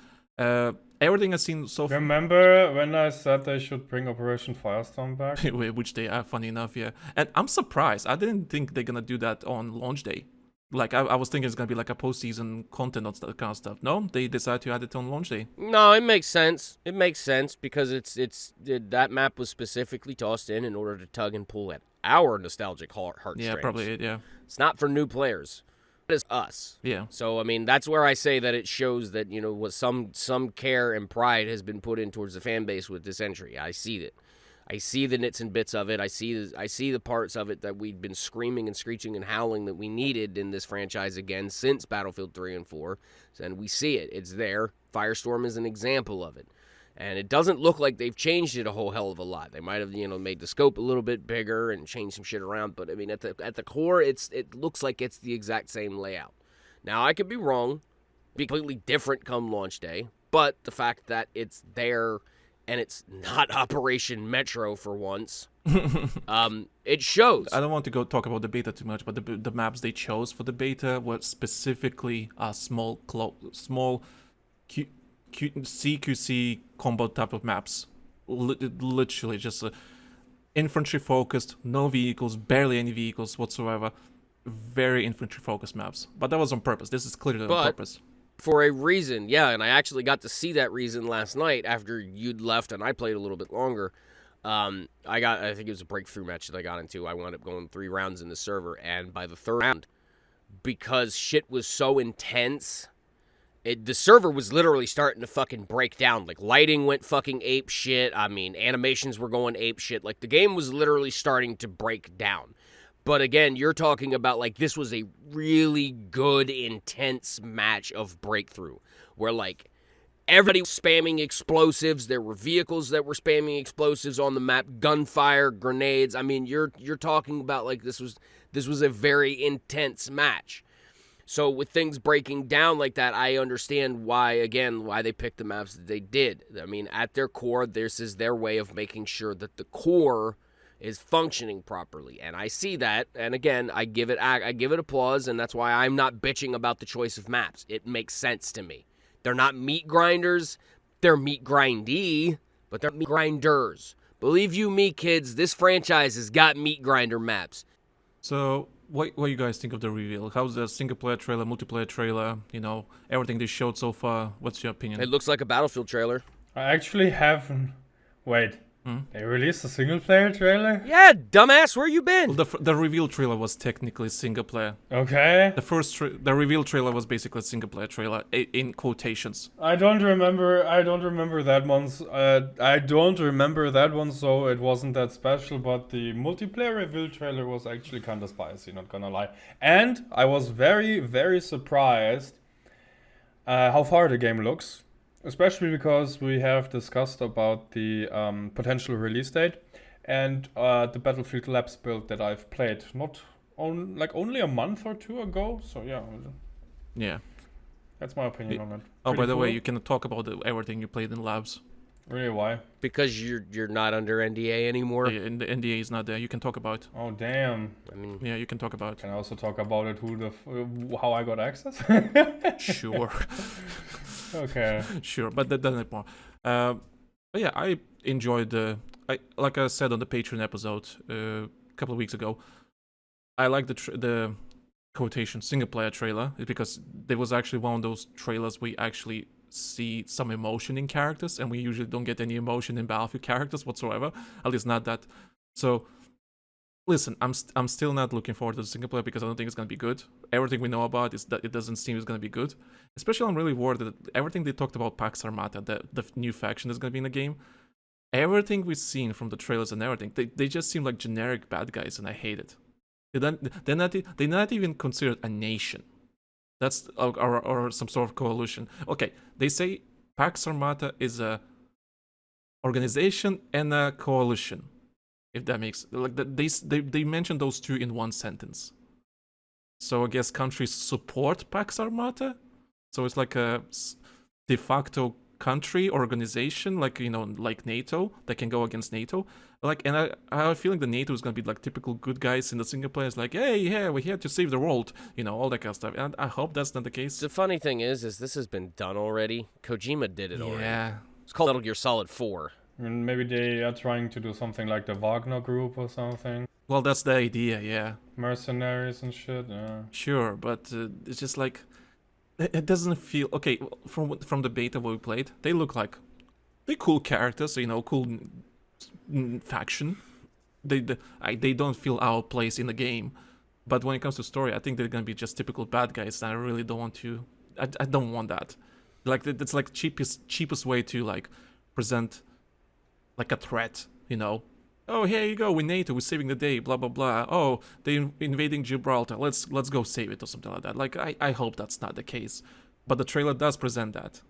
B: Everything I've seen so far,
F: Remember when I said they should bring Operation Firestorm back?
B: which they are, funny enough, yeah. And I'm surprised. I didn't think they're gonna do that on launch day. Like, I was thinking it's gonna be like a postseason content or that kind of stuff. No, they decided to add it on launch day.
E: No, it makes sense. It makes sense because that map was specifically tossed in order to tug and pull at our nostalgic heartstrings.
B: Yeah, probably it, yeah.
E: It's not for new players. It's us.
B: Yeah.
E: So I mean, that's where I say that it shows that what some care and pride has been put in towards the fan base with this entry. I see it. I see the nits and bits of it. I see the parts of it that we've been screaming and screeching and howling that we needed in this franchise again since Battlefield 3 and 4. And we see it. It's there. Firestorm is an example of it. And it doesn't look like they've changed it a whole hell of a lot. They might have, made the scope a little bit bigger and changed some shit around. But I mean, at the core, it looks like it's the exact same layout. Now, I could be wrong, be completely different come launch day. But the fact that it's there and it's not Operation Metro for once, it shows.
B: I don't want to go talk about the beta too much, but the maps they chose for the beta were specifically small CQC combo type of maps. Literally just infantry focused, no vehicles, barely any vehicles whatsoever. Very infantry focused maps. But that was on purpose. This is clearly on purpose.
E: For a reason, yeah, and I actually got to see that reason last night after you'd left and I played a little bit longer. I think it was a breakthrough match that I got into. I wound up going 3 rounds in the server, and by the 3rd round, because shit was so intense, the server was literally starting to fucking break down. Like, lighting went fucking ape shit. I mean, animations were going ape shit. Like, the game was literally starting to break down. But again, you're talking about, like, this was a really good, intense match of breakthrough. Where, like, everybody was spamming explosives. There were vehicles that were spamming explosives on the map. Gunfire, grenades. I mean, you're talking about, like, this was a very intense match. So with things breaking down like that, I understand why they picked the maps that they did. I mean, at their core, this is their way of making sure that the core is functioning properly. And I see that, and again, I give it applause, and that's why I'm not bitching about the choice of maps. It makes sense to me. They're not meat grinders, they're meat grindy, but they're meat grinders. Believe you me, kids, this franchise has got meat grinder maps.
B: So, what you guys think of the reveal? How's the single-player trailer, multiplayer trailer, everything they showed so far? What's your opinion?
E: It looks like a Battlefield trailer.
F: I actually haven't. Wait. They released a single-player trailer?
E: Yeah, dumbass, where you been?
B: Well, the reveal trailer was technically single-player.
F: Okay.
B: The reveal trailer was basically a single-player trailer, in quotations.
F: I don't remember that one. I don't remember that one, so it wasn't that special. But the multiplayer reveal trailer was actually kind of spicy, not gonna lie. And I was very, very surprised how far the game looks. Especially because we have discussed about the potential release date and the Battlefield Labs build that I've played only a month or 2 ago. So
B: yeah,
F: that's my opinion on it.
B: Oh,
F: Pretty
B: by the
F: cool.
B: way, you cannot talk about everything you played in Labs.
F: Really, why?
E: Because you're not under NDA anymore.
B: Yeah, and the NDA is not there. You can talk about.
F: Oh damn!
E: I mean,
B: Yeah, you can talk about.
F: Can I also talk about it? How I got access?
B: Sure.
F: Okay.
B: Sure, but that doesn't more. But yeah, I enjoyed like I said on the Patreon episode a couple of weeks ago. I like the quotation single player trailer because there was actually one of those trailers we actually see some emotion in characters, and we usually don't get any emotion in Battlefield characters whatsoever. At least not that. So. Listen, I'm still not looking forward to the single player because I don't think it's gonna be good. Everything we know about is that it doesn't seem it's gonna be good. Especially, I'm really worried that everything they talked about Pax Armata, the new faction that's gonna be in the game, everything we've seen from the trailers and everything, they just seem like generic bad guys, and I hate it. They're not even considered a nation. That's or some sort of coalition. Okay, they say Pax Armata is a organization and a coalition. If that makes they mentioned those two in one sentence. So I guess countries support Pax Armata. So it's like a de facto country organization, like, you know, like NATO, that can go against NATO. Like, and I have a feeling that NATO is gonna be like typical good guys in the single player. It's like, hey, yeah, we're here to save the world, you know, all that kind of stuff. And I hope that's not the case.
E: The funny thing is this has been done already. Kojima did it already.
B: Yeah.
E: It's called Metal Gear Solid 4.
F: And maybe they are trying to do something like the Wagner Group or something.
B: Well, that's the idea, yeah.
F: Mercenaries and shit, yeah.
B: Sure, but it's just like it doesn't feel okay. From the beta we played, they look like they're cool characters, you know, cool faction. They don't feel out of place in the game. But when it comes to story, I think they're gonna be just typical bad guys. And I really don't want to. I don't want that. Like it's like cheapest way to like present like a threat, you know. Oh, here you go, we're NATO, we're saving the day, blah blah blah. Oh, they're invading Gibraltar, let's go save it or something like that. Like I hope that's not the case, but the trailer does present that,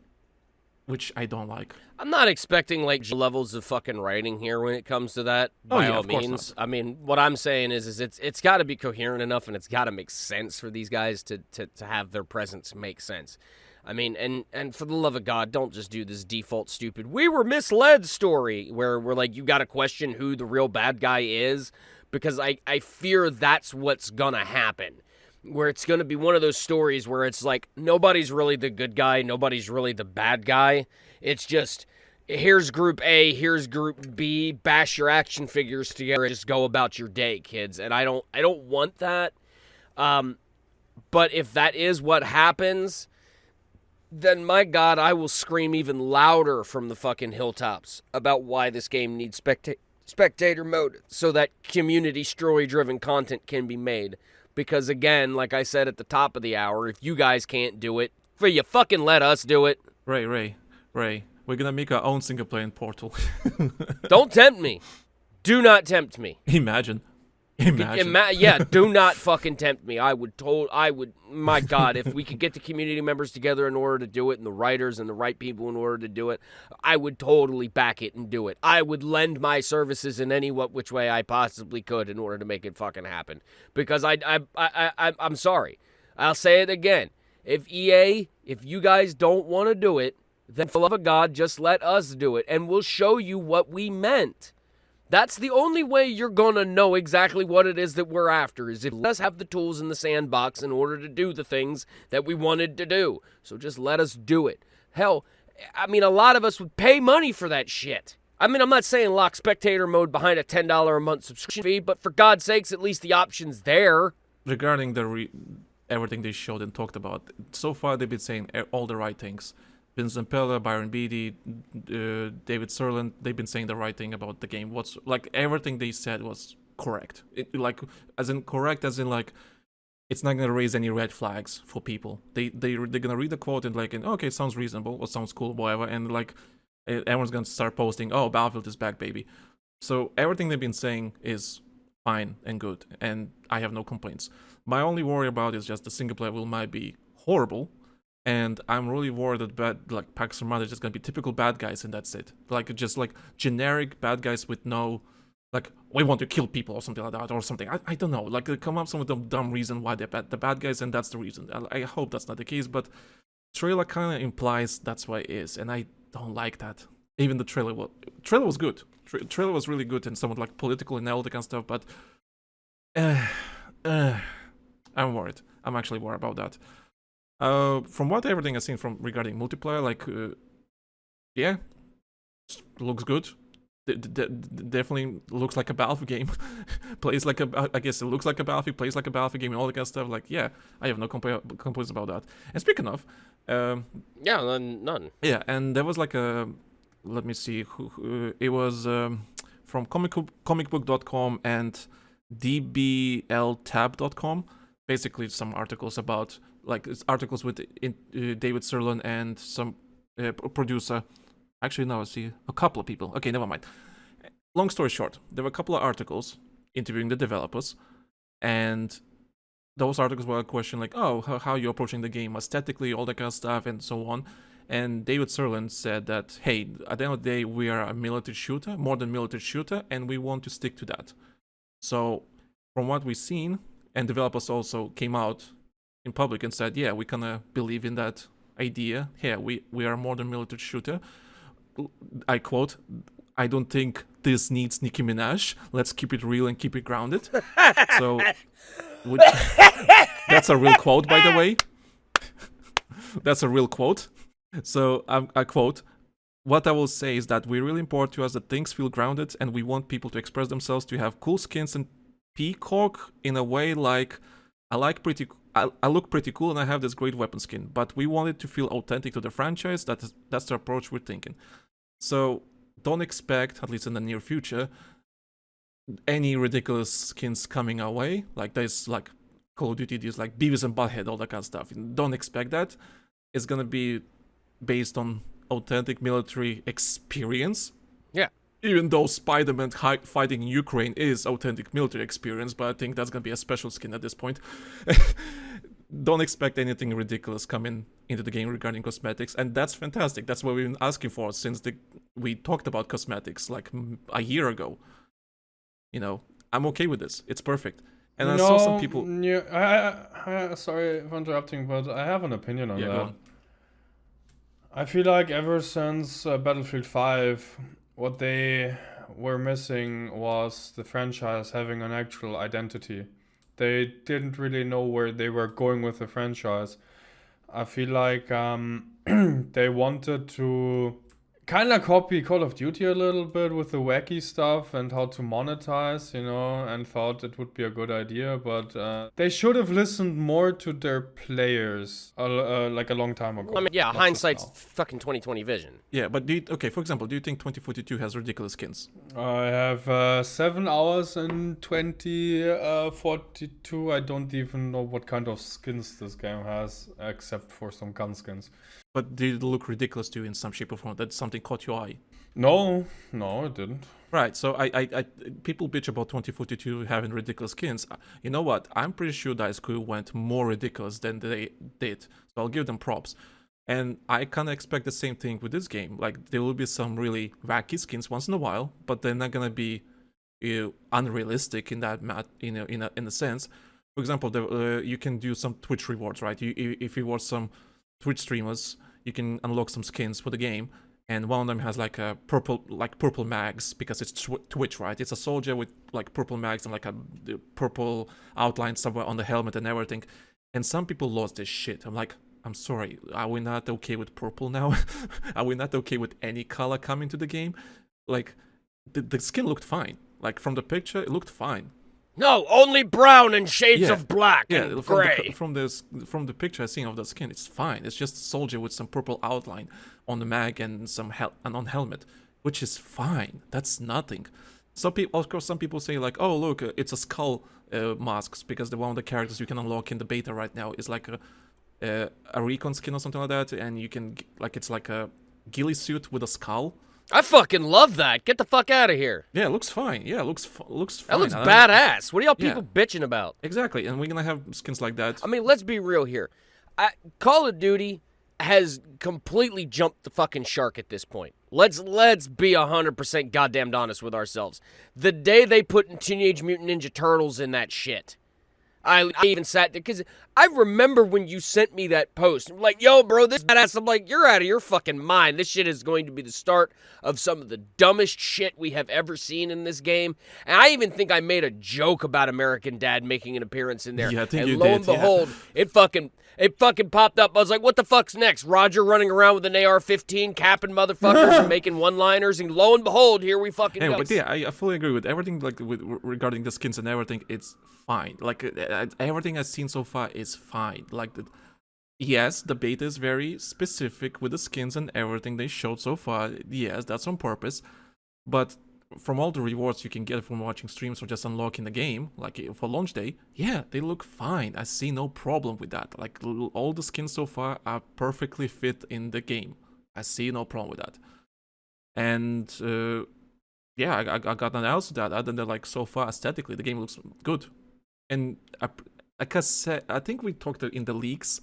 B: which I don't like.
E: I'm not expecting like levels of fucking writing here when it comes to that. By all
B: of course
E: means,
B: not.
E: I mean, what I'm saying is it's got to be coherent enough, and it's got to make sense for these guys to have their presence make sense. I mean, and for the love of God, don't just do this default stupid "we were misled" story where we're like, you got to question who the real bad guy is, because I fear that's what's gonna happen. Where it's gonna be one of those stories where it's like nobody's really the good guy, nobody's really the bad guy. It's just here's group A, here's group B, bash your action figures together and just go about your day, kids. And I don't want that. But if that is what happens, then my God, I will scream even louder from the fucking hilltops about why this game needs spectator mode so that community story-driven content can be made. Because again, like I said at the top of the hour, if you guys can't do it, for you fucking let us do it.
B: Ray, we're gonna make our own single player in Portal.
E: Don't tempt me. Do not tempt me.
B: Imagine.
E: Yeah, do not fucking tempt me. I would, my God, if we could get the community members together in order to do it, and the writers and the right people in order to do it, I would totally back it and do it. I would lend my services in any which way I possibly could in order to make it fucking happen. Because I'm sorry. I'll say it again. If EA, if you guys don't want to do it, then for the love of God, just let us do it, and we'll show you what we meant. That's the only way you're gonna know exactly what it is that we're after, is if let us have the tools in the sandbox in order to do the things that we wanted to do. So just let us do it. Hell, I mean, a lot of us would pay money for that shit. I mean, I'm not saying lock spectator mode behind a $10 a month subscription fee, but for God's sakes, at least the option's there.
B: Regarding the everything they showed and talked about, so far they've been saying all the right things. Vincent Pella, Byron Beatty, David Sirlin, they've been saying the right thing about the game. What's like everything they said was correct. Like as in correct, as in like it's not gonna raise any red flags for people. They're gonna read the quote and like, okay, it sounds reasonable or sounds cool, whatever, and like everyone's gonna start posting, oh, Battlefield is back, baby. So everything they've been saying is fine and good, and I have no complaints. My only worry about is just the single player might be horrible. And I'm really worried that like Pax Armada is just gonna be typical bad guys, and that's it. Like just like generic bad guys with no, like we want to kill people or something like that or something. I don't know. Like they come up with some dumb reason why they're the bad guys, and that's the reason. I hope that's not the case, but trailer kind of implies that's why it is, and I don't like that. Even the trailer was good. Trailer was really good and somewhat like political and all that kind of stuff, but I'm worried. I'm actually worried about that. From what everything I've seen from regarding multiplayer, like, yeah, looks good. Definitely looks like a Battlefield game. Plays like I guess it looks like a Battlefield, plays like a Battlefield game, and all that kind of stuff. Like, yeah, I have no complaints about that. And speaking of,
E: yeah, none.
B: Yeah, and there was like a, let me see, it was from comicbook.com and dbltab.com. Basically, some articles about. Like, it's articles with David Sirlin and some producer. Actually, no, I see a couple of people. Okay, never mind. Long story short, there were a couple of articles interviewing the developers, and those articles were a question like, oh, how are you approaching the game aesthetically, all that kind of stuff, and so on. And David Sirlin said that, hey, at the end of the day, we are a military shooter, more than military shooter, and we want to stick to that. So, from what we've seen, and developers also came out in public and said, yeah, we kind of believe in that idea. Here, we are a modern military shooter. I quote, I don't think this needs Nicki Minaj. Let's keep it real and keep it grounded. So, that's a real quote, by the way. That's a real quote. So, I quote, what I will say is that we really important to us that things feel grounded and we want people to express themselves, to have cool skins and peacock in a way like, I look pretty cool and I have this great weapon skin, but we want it to feel authentic to the franchise. That's the approach we're thinking. So don't expect, at least in the near future, any ridiculous skins coming our way. Like there's like Call of Duty, there's like Beavis and Butthead, all that kind of stuff. Don't expect that. It's gonna be based on authentic military experience.
E: Yeah.
B: Even though Spider-Man fighting in Ukraine is authentic military experience, but I think that's gonna be a special skin at this point. Don't expect anything ridiculous coming into the game regarding cosmetics, and that's fantastic. That's what we've been asking for since we talked about cosmetics like a year ago. You know, I'm okay with this. It's perfect. And I saw some people.
F: Yeah, I sorry for interrupting, but I have an opinion on
B: Yeah,
F: that.
B: go on.
F: I feel like ever since Battlefield 5, what they were missing was the franchise having an actual identity. They didn't really know where they were going with the franchise. I feel like they wanted to kind of copy Call of Duty a little bit with the wacky stuff and how to monetize, you know, and thought it would be a good idea. But they should have listened more to their players like a long time ago.
E: I mean, yeah,
F: Not just
E: hindsight's
F: now.
E: fucking 2020 vision.
B: Yeah, but for example, do you think 2042 has ridiculous skins?
F: I have 7 hours in 2042. I don't even know what kind of skins this game has, except for some gun skins.
B: But did it look ridiculous to you in some shape or form? That something caught your eye?
F: No, it didn't.
B: Right, so I people bitch about 2042 having ridiculous skins. You know what? I'm pretty sure Dice Crew went more ridiculous than they did. So I'll give them props. And I kind of expect the same thing with this game. Like, there will be some really wacky skins once in a while, but they're not gonna be unrealistic in that in a sense. For example, you can do some Twitch rewards, right? If you watch some Twitch streamers, you can unlock some skins for the game, and one of them has like a purple mags because it's Twitch, right? It's a soldier with like purple mags and like a purple outline somewhere on the helmet and everything. And some people lost their shit. I'm sorry, are we not okay with purple now? Are we not okay with any color coming to the game? Like, the skin looked fine. Like, from the picture, it looked fine.
E: No, only brown and shades of black and gray.
B: From the picture I seen of the skin, it's fine. It's just a soldier with some purple outline on the mag and some on helmet, which is fine. That's nothing. Some people say like, oh look, it's a skull masks because one of the characters you can unlock in the beta right now is like a recon skin or something like that, and you can it's like a ghillie suit with a skull.
E: I fucking love that. Get the fuck out of here.
B: Yeah, it looks fine. Yeah, it looks fine.
E: That looks badass. What are y'all people bitching about?
B: Exactly, and we're gonna have skins like that.
E: I mean, let's be real here. Call of Duty has completely jumped the fucking shark at this point. Let's be 100% goddamn honest with ourselves. The day they put Teenage Mutant Ninja Turtles in that shit, I even sat there, because I remember when you sent me that post. I'm like, yo, bro, this badass. I'm like, you're out of your fucking mind. This shit is going to be the start of some of the dumbest shit we have ever seen in this game. And I even think I made a joke about American Dad making an appearance in there.
B: Yeah, I think
E: and
B: you
E: lo
B: did,
E: and behold, it fucking popped up. I was like, what the fuck's next? Roger running around with an AR-15, capping motherfuckers and making one-liners, and lo and behold, here we fucking go.
B: But yeah, I fully agree with everything, like regarding the skins and everything. It's fine. Like everything I've seen so far is fine. Like yes, the beta is very specific with the skins and everything they showed so far. Yes, that's on purpose. But from all the rewards you can get from watching streams or just unlocking the game, like for launch day, yeah, they look fine. I see no problem with that. Like all the skins so far are perfectly fit in the game. I see no problem with that. And yeah, I got nothing else to that other than like so far aesthetically the game looks good. And like I said, I think we talked in the leaks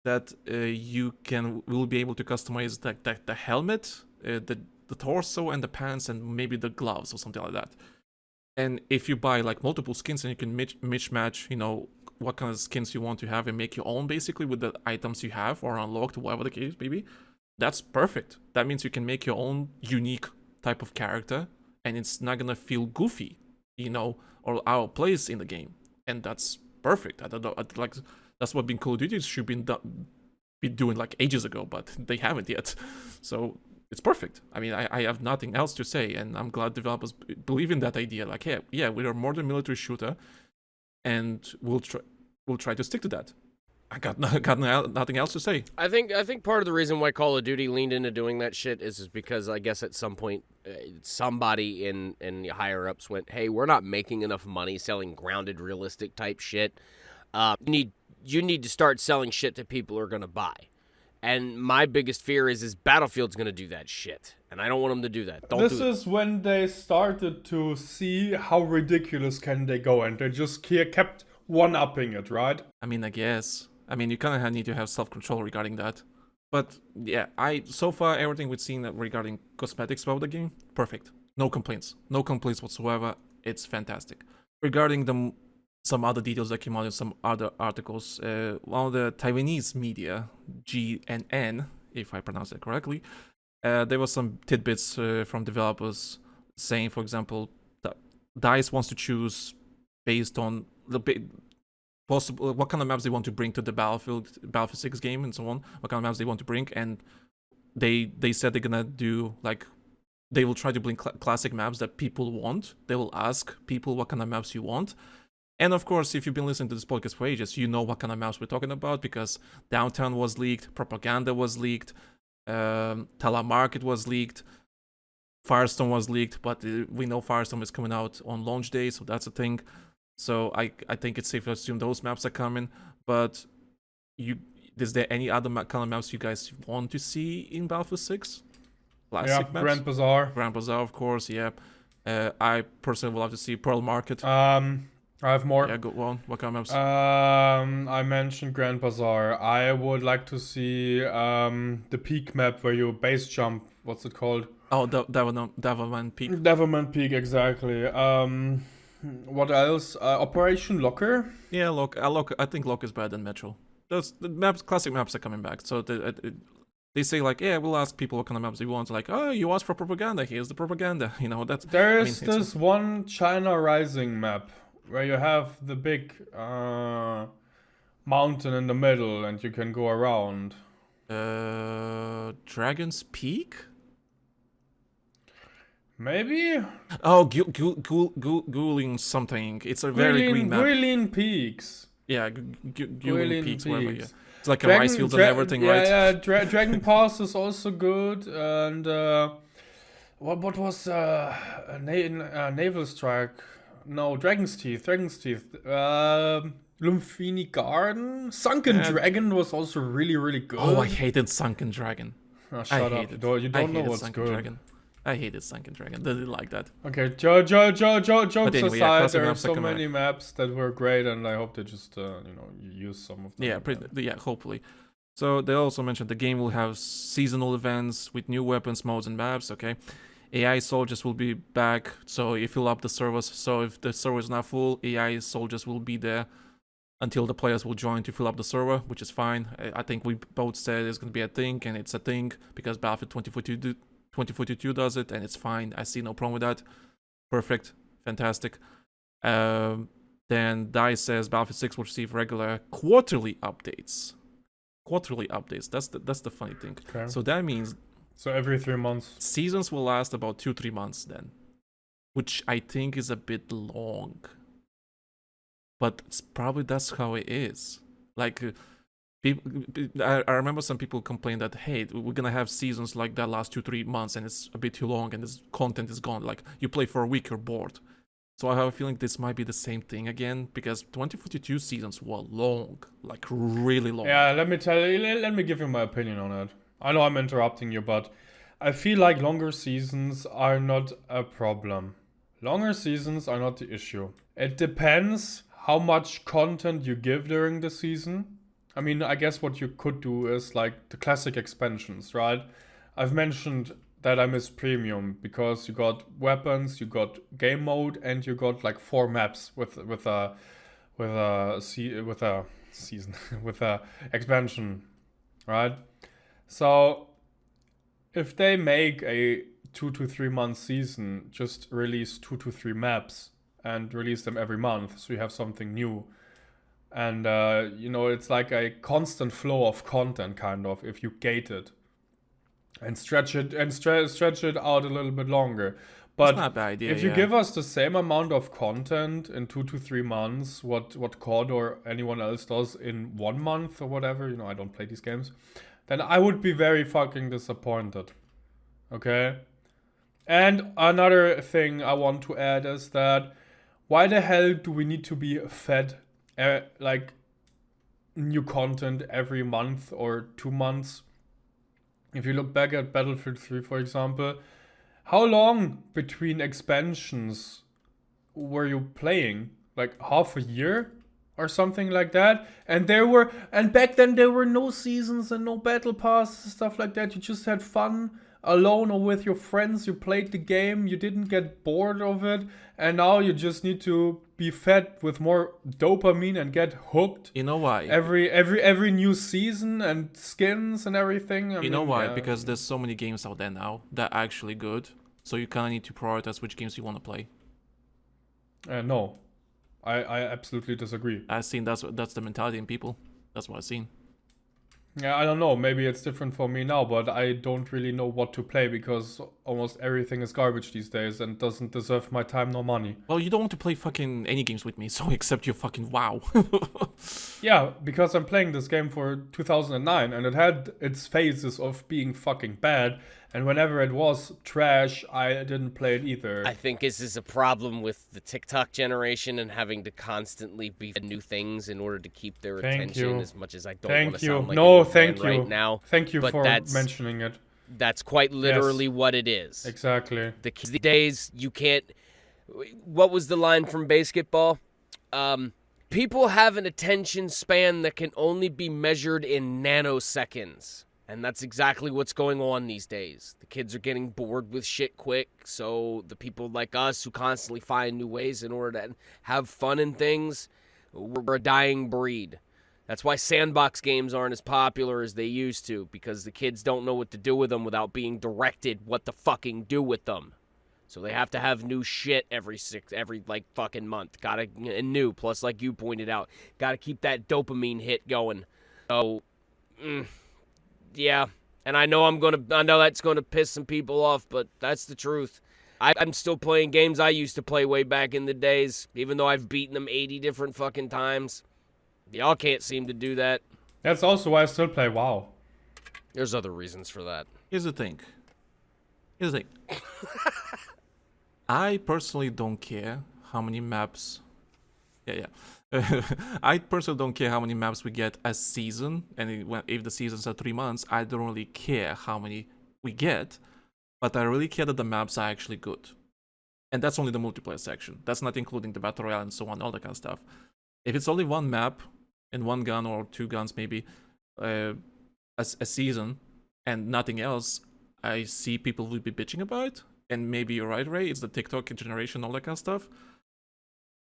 B: that will be able to customize the helmet, the torso and the pants and maybe the gloves or something like that. And if you buy like multiple skins and you can mismatch, what kind of skins you want to have and make your own basically with the items you have or unlocked, whatever the case may be, that's perfect. That means you can make your own unique type of character, and it's not gonna feel goofy, or out of place in the game, and that's perfect. I don't know, like that's what Call of Duty should be doing like ages ago, but they haven't yet. So it's perfect. I mean, I have nothing else to say, and I'm glad developers believe in that idea. Like, yeah, we are more than military shooter, and we'll try to stick to that. I got nothing else to say.
E: I think part of the reason why Call of Duty leaned into doing that shit is because I guess at some point somebody in the higher ups went, hey, we're not making enough money selling grounded, realistic type shit. You need to start selling shit that people are gonna buy. And my biggest fear is Battlefield's gonna do that shit, and I don't want them to do that.
F: This is when they started to see how ridiculous can they go, and they just kept one-upping it, right?
B: I mean, I guess. I mean, you kind of need to have self-control regarding that. But yeah, so far everything we've seen regarding cosmetics about the game, perfect. No complaints whatsoever. It's fantastic. Regarding some other details that came out in some other articles, one of the Taiwanese media, GNN, if I pronounce it correctly, there were some tidbits from developers saying, for example, that DICE wants to choose based on possible what kind of maps they want to bring to the Battlefield 6 game and so on, what kind of maps they want to bring, and they said they're gonna do like they will try to bring classic maps that people want. They will ask people what kind of maps you want. And of course, if you've been listening to this podcast for ages, you know what kind of maps we're talking about, because Downtown was leaked, Propaganda was leaked, Telemarket was leaked, Firestone was leaked, but we know Firestone is coming out on launch day, so that's a thing. So I think it's safe to assume those maps are coming. But is there any other kind of maps you guys want to see in Battlefield 6? Classic maps?
F: Grand Bazaar.
B: Grand Bazaar, of course, yeah. I personally would love to see Pearl Market.
F: I have more.
B: Yeah, go on. What kind of maps?
F: I mentioned Grand Bazaar. I would like to see the peak map where you base jump. What's it called?
B: Oh, Devilman Peak.
F: Devilman Peak, exactly. What else? Operation Locker.
B: Yeah, I think Lock is better than Metro. The maps, classic maps are coming back. So they say like, yeah, we'll ask people what kind of maps they want. Like, oh, you asked for propaganda. Here's the propaganda. That's.
F: There's this one China Rising map where you have the big mountain in the middle and you can go around.
B: Dragon's Peak?
F: Maybe?
B: Oh, Guilin something. It's a very green map.
F: Guilin Peaks.
B: Yeah, Guilin Peaks. Whatever, yeah. It's like a rice field and everything, right?
F: Yeah, Dragon Pass is also good. And what was Naval Strike? No, Dragon's Teeth. Lumphini Garden. Sunken Dragon was also really, really good.
B: Oh, I hated Sunken Dragon.
F: Oh, shut up. You don't know what's
B: Sunken
F: good.
B: Dragon. I hated Sunken Dragon. Didn't like that.
F: Okay, jokes
B: anyway,
F: aside, there are so many maps that were great, and I hope they just, use some of them.
B: Yeah, hopefully. So they also mentioned the game will have seasonal events with new weapons, modes, and maps. Okay, AI soldiers will be back. So you fill up the servers. So if the server is not full, AI soldiers will be there until the players will join to fill up the server, which is fine. I think we both said it's going to be a thing, and it's a thing because Battlefield 2042 does it, and it's fine. I see no problem with that. Perfect. Fantastic. Then DICE says Battlefield 6 will receive regular quarterly updates. That's the funny thing.
F: Okay.
B: So that means...
F: So every 3 months.
B: Seasons will last about 2-3 months then. Which I think is a bit long. But it's probably that's how it is. Like... I remember some people complain that, hey, we're gonna have seasons like that last 2-3 months and it's a bit too long and this content is gone. Like, you play for a week, you're bored. So I have a feeling this might be the same thing again, because 2042 seasons were long, like really long.
F: Yeah, let me give you my opinion on it. I know I'm interrupting you, but I feel like longer seasons are not a problem. Longer seasons are not the issue. It depends how much content you give during the season. I mean, I guess what you could do is like the classic expansions, right? I've mentioned that I miss premium because you got weapons, you got game mode, and you got like 4 maps with with a season with a expansion, right? So if they make a 2 to 3 month season, just release 2 to 3 maps and release them every month, so you have something new. And it's like a constant flow of content, kind of, if you gate it and stretch it out a little bit longer. But
B: not a bad idea,
F: if you
B: yeah.
F: give us the same amount of content in 2 to 3 months, what COD or anyone else does in 1 month or whatever, I don't play these games, then I would be very fucking disappointed. Okay? And another thing I want to add is that why the hell do we need to be fed like new content every month or 2 months? If you look back at Battlefield 3, for example, how long between expansions were you playing? Like half a year or something like that? And back then there were no seasons and no battle passes, stuff like that. You just had fun alone or with your friends. You played the game, you didn't get bored of it, and now you just need to be fed with more dopamine and get hooked.
B: You know why?
F: Every new season and skins and everything.
B: You know why? Because there's so many games out there now that are actually good. So you kind of need to prioritize which games you want to play.
F: No, I absolutely disagree.
B: I've seen that's the mentality in people. That's what I've seen.
F: Yeah, I don't know. Maybe it's different for me now, but I don't really know what to play because almost everything is garbage these days and doesn't deserve my time nor money.
B: Well, you don't want to play fucking any games with me, so except your fucking WoW.
F: Yeah, because I'm playing this game for 2009 and it had its phases of being fucking bad, and whenever it was trash, I didn't play it either.
E: I think this is a problem with the TikTok generation and having to constantly be fed new things in order to keep their attention. As much as I don't want to sound like
F: thank you
E: right now.
F: Thank you
E: but
F: for mentioning it.
E: That's quite literally what it is.
F: Exactly.
E: The kids these days, you can't. What was the line from basketball? People have an attention span that can only be measured in nanoseconds. And that's exactly what's going on these days. The kids are getting bored with shit quick, so the people like us who constantly find new ways in order to have fun and things, we're a dying breed. That's why sandbox games aren't as popular as they used to, because the kids don't know what to do with them without being directed what to fucking do with them. So they have to have new shit every fucking month. And new, plus like you pointed out, gotta keep that dopamine hit going. So, yeah, and I know that's gonna piss some people off, but that's the truth. I'm still playing games I used to play way back in the days, even though I've beaten them 80 different fucking times. Y'all can't seem to do that.
F: That's also why I still play WoW.
E: There's other reasons for that.
B: Here's the thing. I personally don't care how many maps. I personally don't care how many maps we get a season, and if the seasons are 3 months, I don't really care how many we get, but I really care that the maps are actually good. And that's only the multiplayer section. That's not including the battle royale and so on, all that kind of stuff. If it's only one map and one gun or 2 guns maybe a season and nothing else, I see people will be bitching about. And maybe you're right, Ray, it's the TikTok generation, all that kind of stuff.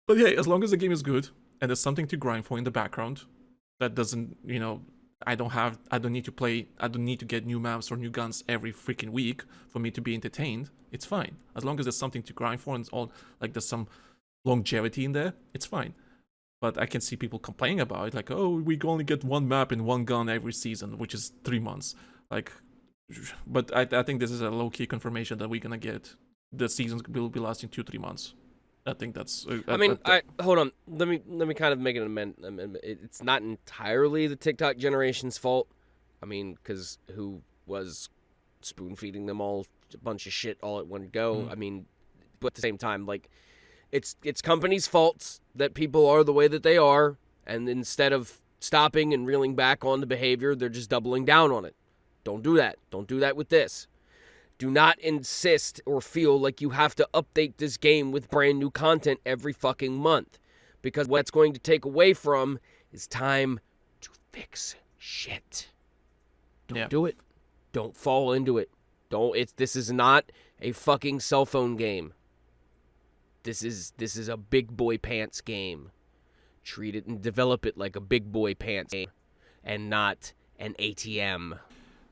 B: But yeah, as long as the game is good and there's something to grind for in the background, that doesn't, I don't need to get new maps or new guns every freaking week for me to be entertained. It's fine. As long as there's something to grind for and it's all, like, there's some longevity in there, it's fine. But I can see people complaining about it, like, oh, we only get one map and one gun every season, which is 3 months. Like, but I think this is a low-key confirmation that we're gonna get the seasons will be lasting 2-3 months. I think that's.
E: Hold on. Let me kind of make an amendment. It's not entirely the TikTok generation's fault. I mean, because who was spoon feeding them all a bunch of shit all at one go? I mean, but at the same time, like, it's companies' faults that people are the way that they are, and instead of stopping and reeling back on the behavior, they're just doubling down on it. Don't do that. Don't do that with this. Do not insist or feel like you have to update this game with brand new content every fucking month. Because what it's going to take away from is time to fix shit. Don't do it. Don't fall into it. This is not a fucking cell phone game. This is a big boy pants game. Treat it and develop it like a big boy pants and not an ATM.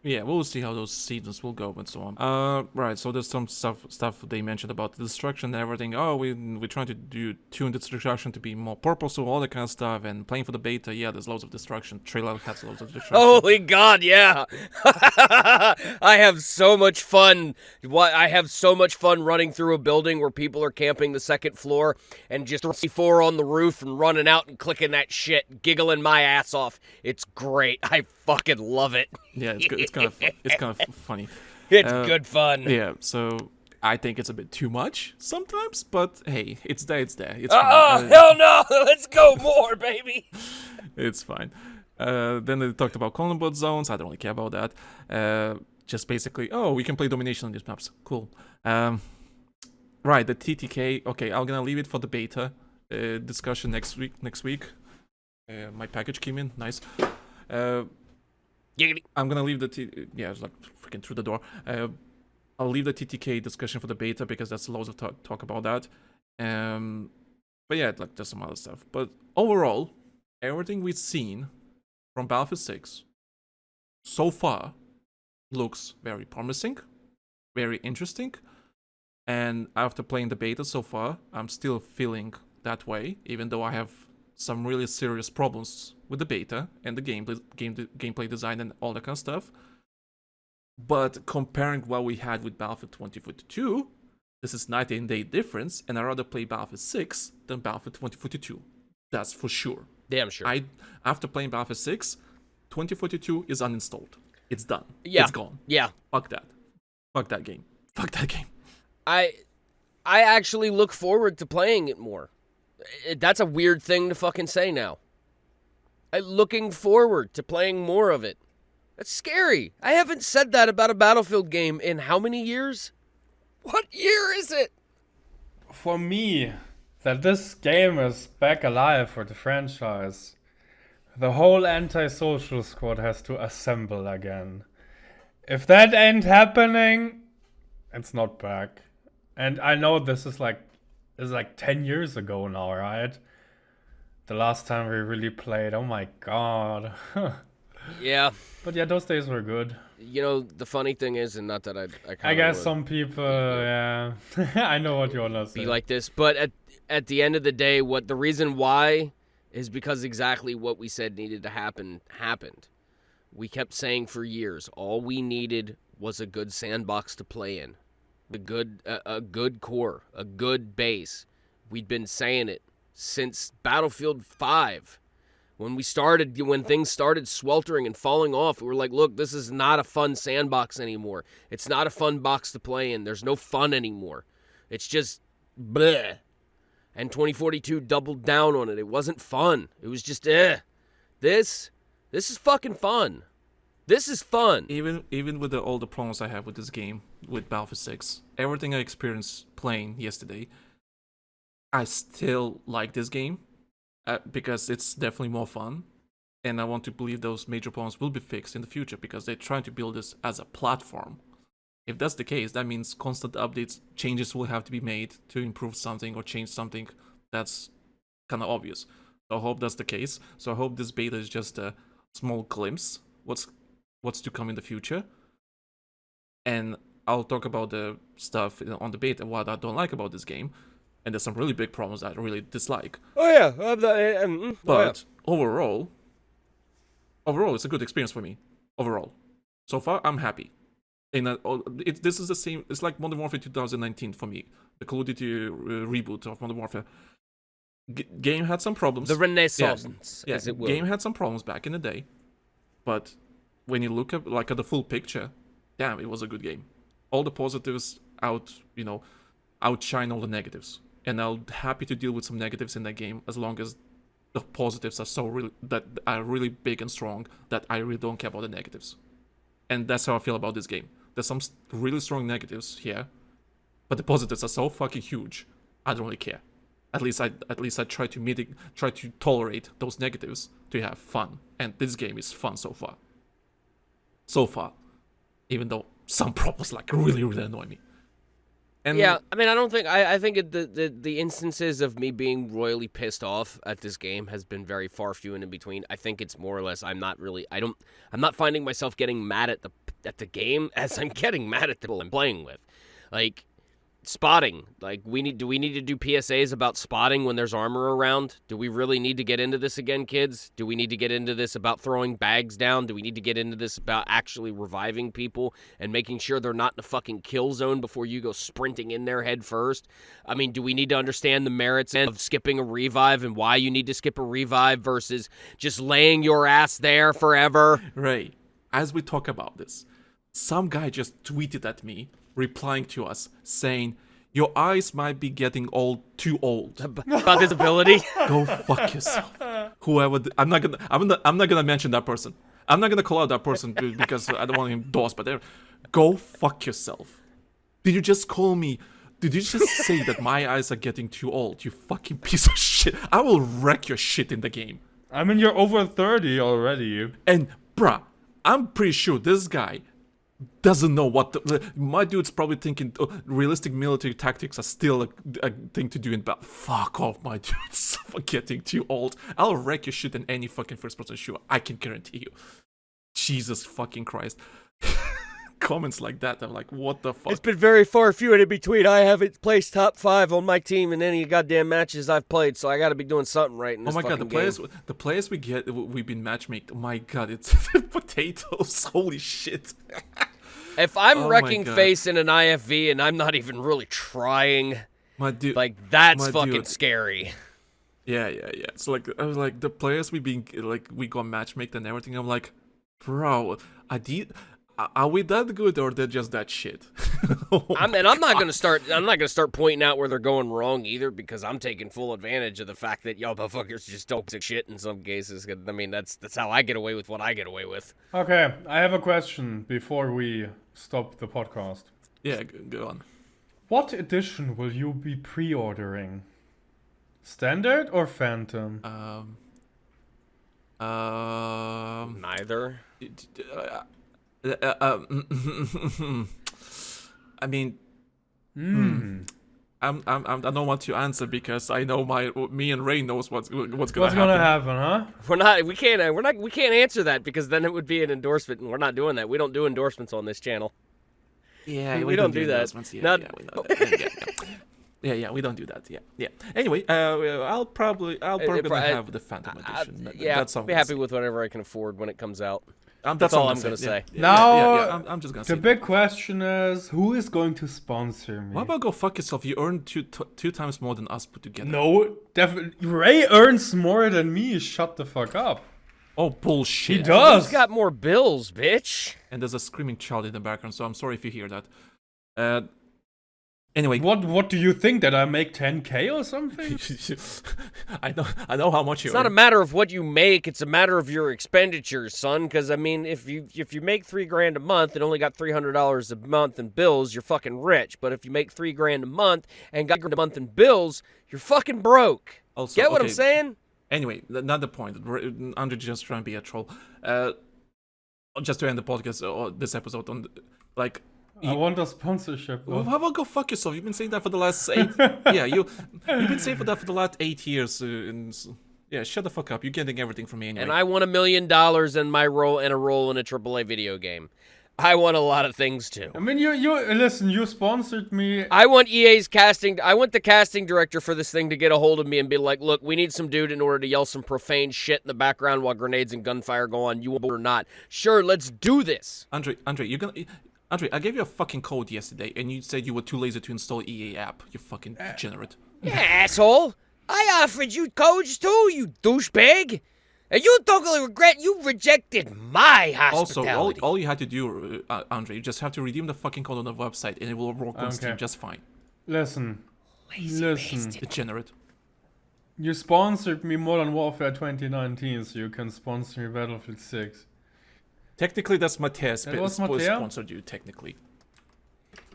B: Yeah, we'll see how those seasons will go and so on. Right, so there's some stuff they mentioned about the destruction and everything. Oh, we're trying to tune the destruction to be more purposeful, all that kind of stuff, and playing for the beta, yeah, there's loads of destruction. Trailer has loads of destruction.
E: Holy God, yeah! I have so much fun. I have so much fun running through a building where people are camping the second floor and just C4 on the roof and running out and clicking that shit, giggling my ass off. It's great. I fucking love it.
B: Yeah, it's good. It's kind of funny.
E: It's good fun.
B: Yeah, so I think it's a bit too much sometimes, but hey, it's there. It's fine.
E: Hell no! Let's go more, baby.
B: It's fine. Then they talked about combat zones. I don't really care about that. Just basically, oh, we can play domination on these maps. Cool. Right, the TTK. Okay, I'm gonna leave it for the beta discussion next week. My package came in. Nice. I'm gonna leave the yeah, it's like freaking through the door. I'll leave the TTK discussion for the beta because that's loads of talk about that. But yeah, like there's some other stuff. But overall, everything we've seen from Battlefield 6 so far looks very promising, very interesting. And after playing the beta so far, I'm still feeling that way, even though I have some really serious problems with the beta and the gameplay design and all that kind of stuff. But comparing what we had with Battlefield 2042, this is night and day difference, and I'd rather play Battlefield 6 than Battlefield 2042. That's for sure.
E: Damn sure.
B: After playing Battlefield 6, 2042 is uninstalled. It's done.
E: Yeah.
B: It's gone.
E: Yeah.
B: Fuck that. Fuck that game. Fuck that game.
E: I actually look forward to playing it more. That's a weird thing to fucking say now. Looking forward to playing more of it. That's scary. I haven't said that about a Battlefield game in how many years? What year is it?
F: For me, that this game is back alive for the franchise, the whole anti-social squad has to assemble again. If that ain't happening, it's not back. And I know this is like 10 years ago now, right? The last time we really played. Oh my god.
E: Yeah.
F: But yeah, those days were good.
E: You know, the funny thing is, and not that
F: I guess some people, yeah. I know what you want to say.
E: Be like this, but at the end of the day, the reason why is because exactly what we said needed to happen happened. We kept saying for years, all we needed was a good sandbox to play in. A good core, a good base. We'd been saying it since Battlefield 5. When things started sweltering and falling off, we were like, look, this is not a fun sandbox anymore. It's not a fun box to play in. There's no fun anymore. It's just bleh. And 2042 doubled down on it. It wasn't fun. It was just This is fucking fun. This is fun.
B: Even with all the problems I have with this game, with Battlefield 6, everything I experienced playing yesterday, I still like this game because it's definitely more fun, and I want to believe those major problems will be fixed in the future because they're trying to build this as a platform. If that's the case, that means constant updates, changes will have to be made to improve something or change something. That's kind of obvious. So I hope that's the case. So I hope this beta is just a small glimpse what's to come in the future, and I'll talk about the stuff on the beta what I don't like about this game, and there's some really big problems I really dislike.
E: Oh yeah,
B: but overall, it's a good experience for me. Overall, so far I'm happy. And this is the same. It's like Modern Warfare 2019 for me, the Call of Duty reboot of Modern Warfare. Game had some problems.
E: The Renaissance,
B: yeah,
E: as it will.
B: Game had some problems back in the day, but when you look at the full picture, damn, it was a good game. All the positives outshine all the negatives, and I'm happy to deal with some negatives in that game as long as the positives are really big and strong that I really don't care about the negatives. And that's how I feel about this game. There's some really strong negatives here, but the positives are so fucking huge. I don't really care. At least I try to tolerate those negatives to have fun, and this game is fun so far. So far, even though some problems really annoy me. And
E: yeah, I mean, I don't think I think the instances of me being royally pissed off at this game has been very far few and in between. I think it's more or less I'm not finding myself getting mad at the game as I'm getting mad at the people I'm playing with. Like spotting. Like do we need to do PSAs about spotting when there's armor around? Do we really need to get into this again, kids? Do we need to get into this about throwing bags down? Do we need to get into this about actually reviving people and making sure they're not in a fucking kill zone before you go sprinting in there head first? I mean, do we need to understand the merits of skipping a revive and why you need to skip a revive versus just laying your ass there forever?
B: Ray, as we talk about this, some guy just tweeted at me, replying to us, saying, "Your eyes might be getting too old."
E: About his ability?
B: Go fuck yourself. Whoever. I'm not gonna mention that person. I'm not gonna call out that person because I don't want him endorsed. But go fuck yourself. Did you just call me? Did you just say that my eyes are getting too old? You fucking piece of shit. I will wreck your shit in the game.
F: I mean, you're over 30 already.
B: And bruh, I'm pretty sure this guy doesn't know what my dude's probably thinking realistic military tactics are still a thing to do in battle. Fuck off, my dude's getting too old. I'll wreck your shit in any fucking first-person shooter. I can guarantee you. Jesus fucking Christ. Comments like that, I'm like, what the fuck?
E: It's been very far few and in between. I haven't placed top 5 on my team in any goddamn matches I've played, so I gotta be doing something right in this
B: oh my god, the players we've been matchmaked. Oh my god, it's potatoes. Holy shit.
E: If I'm wrecking face in an IFV and I'm not even really trying,
B: my dude,
E: like that's fucking scary.
B: Yeah. It's like I was like the players we got matchmaked and everything. I'm like, bro, are we that good or they're just that shit?
E: I'm not gonna start pointing out where they're going wrong either because I'm taking full advantage of the fact that y'all motherfuckers just don't say shit in some cases. I mean that's how I get away with what I get away with.
F: Okay, I have a question before we stop the podcast.
B: Yeah, go on.
F: What edition will you be pre-ordering? Standard or Phantom?
E: Neither.
B: I mean, I don't want to answer because I know me and Ray knows what's gonna
F: happen, huh?
E: We can't answer that because then it would be an endorsement, and we're not doing that. We don't do endorsements on this channel.
B: Yeah,
E: we don't do that.
B: Yeah, we know that. Yeah, we don't do that. Yeah. Anyway, I'll probably have the Phantom edition.
E: I'll be happy with whatever I can afford when it comes out.
B: That's
E: all I'm gonna say.
F: Now,
B: I'm just gonna say
F: the big question is, who is going to sponsor me?
B: What about go fuck yourself? You earn two times more than us put together.
F: No, definitely. Ray earns more than me. Shut the fuck up.
B: Oh, bullshit.
F: He does.
E: He's got more bills, bitch.
B: And there's a screaming child in the background, so I'm sorry if you hear that. Anyway,
F: what do you think, that I make 10K or something?
B: I know how much you.
E: It's not a matter of what you make; it's a matter of your expenditures, son. Because I mean, if you make $3,000 a month and only got $300 a month in bills, you're fucking rich. But if you make $3,000 a month and got $1,000 a month in bills, you're fucking broke.
B: Also,
E: get what I'm saying?
B: Anyway, another point. Andrew just trying to be a troll. Just to end the podcast or this episode on like.
F: I want a sponsorship. Though.
B: How about go fuck yourself? You've been saying that for the last 8. Yeah, you've been saying that for the last 8 years. Yeah, shut the fuck up. You're getting everything from me anyway.
E: And I want $1 million in my role in a AAA video game. I want a lot of things too.
F: I mean, you listen. You sponsored me.
E: I want EA's casting. I want the casting director for this thing to get a hold of me and be like, "Look, we need some dude in order to yell some profane shit in the background while grenades and gunfire go on. You want or not? Sure, let's do this."
B: Andre, Andre, I gave you a fucking code yesterday, and you said you were too lazy to install EA app. You fucking degenerate.
E: Yeah, asshole. I offered you codes too, you douchebag. And you totally regret you rejected my hospitality.
B: Also, all you had to do, Andre, you just have to redeem the fucking code on the website, and it will work on Steam just fine.
F: Listen.
B: Degenerate.
F: You sponsored me Modern Warfare 2019, so you can sponsor me Battlefield 6.
B: Technically, that's Mateus sponsored you, technically.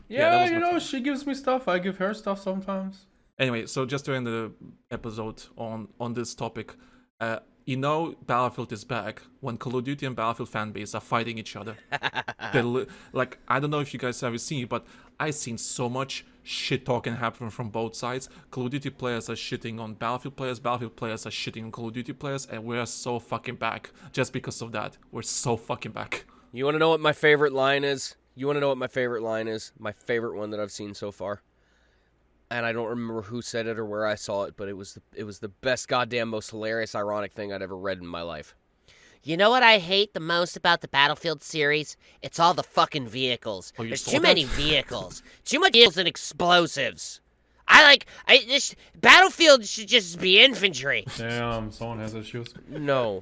F: Yeah, you know, she gives me stuff, I give her stuff sometimes.
B: Anyway, so just to end the episode on this topic, you know Battlefield is back when Call of Duty and Battlefield fanbase are fighting each other. Like, I don't know if you guys have seen it, but I've seen so much shit talking happening from both sides. Call of Duty players are shitting on Battlefield players are shitting on Call of Duty players, and we're so fucking back just because of that. We're so fucking back.
E: You want to know what my favorite line is? My favorite one that I've seen so far. And I don't remember who said it or where I saw it, but it was the best goddamn most hilarious ironic thing I'd ever read in my life.
I: You know what I hate the most about the Battlefield series? It's all the fucking vehicles.
B: Oh,
I: There's too many vehicles. Too much vehicles and explosives. Battlefield should just be infantry.
F: Damn, someone has issues.
E: No.